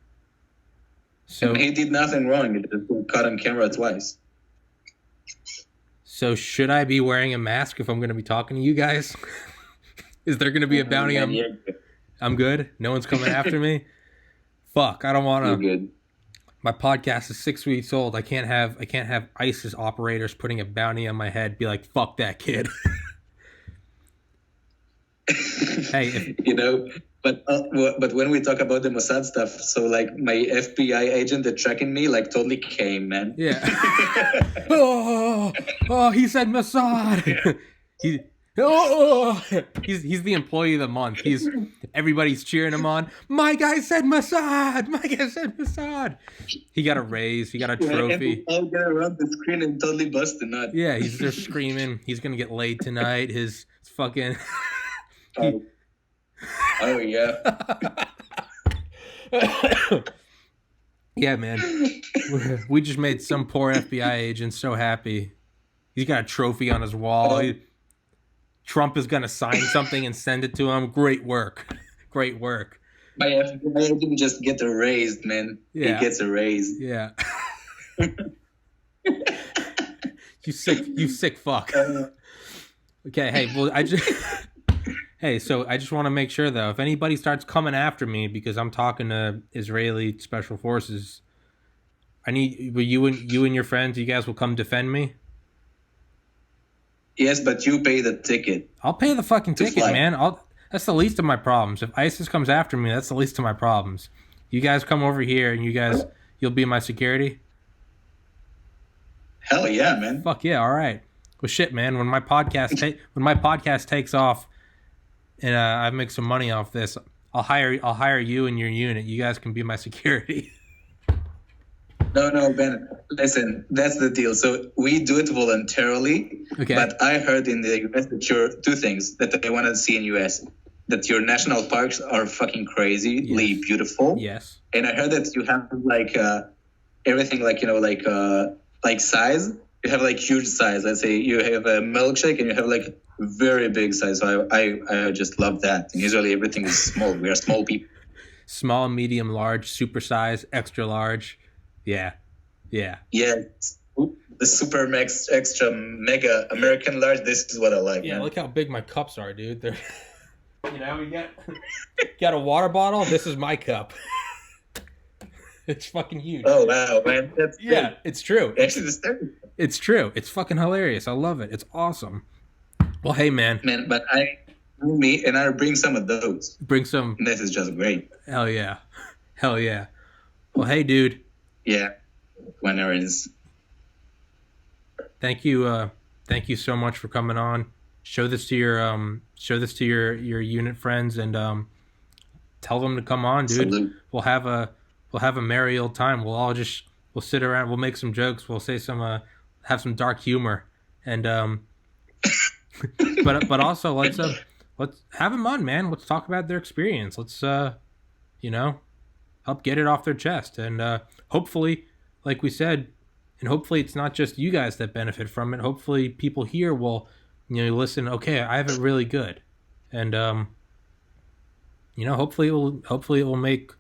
So and he did nothing wrong. He just got caught on camera twice. So should I be wearing a mask if I'm going to be talking to you guys? Is there going to be a bounty on? I'm good. No one's coming after me. Fuck! I don't want to. You're good. My podcast is 6 weeks old. I can't have ISIS operators putting a bounty on my head. Be like, fuck that kid. Hey, but when we talk about the Mossad stuff, so like my FBI agent that tracking me like totally came, man. Yeah. He said Mossad. Yeah. He's the employee of the month. Everybody's cheering him on. My guy said Mossad. My guy said Mossad. He got a raise. He got a trophy. I'll get around the screen and totally bust the nut. Yeah, they're screaming. He's gonna get laid tonight. His fucking. Oh yeah. Yeah, man. We just made some poor FBI agent so happy. He's got a trophy on his wall. Trump is going to sign something and send it to him. Great work. Great work. My FBI agent just get erased, man. Yeah. He gets erased. Yeah. You sick fuck. Okay, hey, well, Hey, so I just want to make sure, though, if anybody starts coming after me because I'm talking to Israeli special forces, I need you and your friends. You guys will come defend me. Yes, but you pay the ticket. I'll pay the fucking ticket, man. That's the least of my problems. If ISIS comes after me, that's the least of my problems. You guys come over here, and you'll be my security. Hell yeah, man. Fuck yeah! All right. Well, shit, man. When my podcast takes off, and I make some money off this, I'll hire you and your unit. You guys can be my security. No, Ben. Listen, that's the deal. So we do it voluntarily. Okay. But I heard in the US that two things that I want to see in US. That your national parks are fucking crazily beautiful. Yes. And I heard that you have like everything like size. You have like huge size. Let's say you have a milkshake and you have like very big size. So I just love that. In Israel, everything is small. We are small people. Small, medium, large, super size, extra large. Yeah. Yeah. The super max, extra, mega, American large. This is what I like. Yeah, man. Look how big my cups are, dude. They're, you got a water bottle. This is my cup. It's fucking huge. Oh wow, man! That's big. It's true. Actually, it's true. It's fucking hilarious. I love it. It's awesome. Well, hey, man. But I'll bring some of those. Bring some. This is just great. Hell yeah. Well, hey, dude. Yeah. Whenever it is. Thank you so much for coming on. Show this to your unit friends and tell them to come on, dude. Salute. We'll have a merry old time. We'll sit around. We'll make some jokes. We'll say have some dark humor, and but also let's have them on, man. Let's talk about their experience. Let's help get it off their chest, and hopefully, like we said, and hopefully it's not just you guys that benefit from it. Hopefully people here will listen. Okay, I have it really good, and hopefully it will make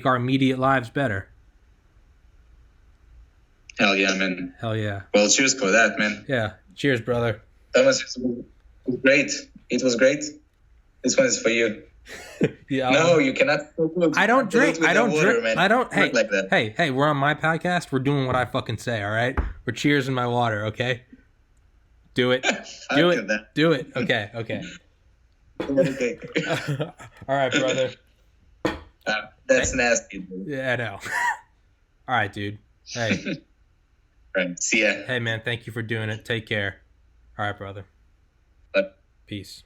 our immediate lives better. Hell yeah, man. Hell yeah. Well, cheers for that, man. Yeah. Cheers, brother. That was great. It was great. This one is for you. Yeah. No, you cannot. I don't drink. I don't drink. Man. I don't. Hey, like that. Hey, we're on my podcast. We're doing what I fucking say, all right? We're cheersing my water, okay? Do it. Do it. Do it. Okay. Okay. All right, brother. That's nasty, dude. Yeah, I know. All right, dude. Hey. Right. See ya. Hey, man, thank you for doing it. Take care. All right, brother. Bye. Peace.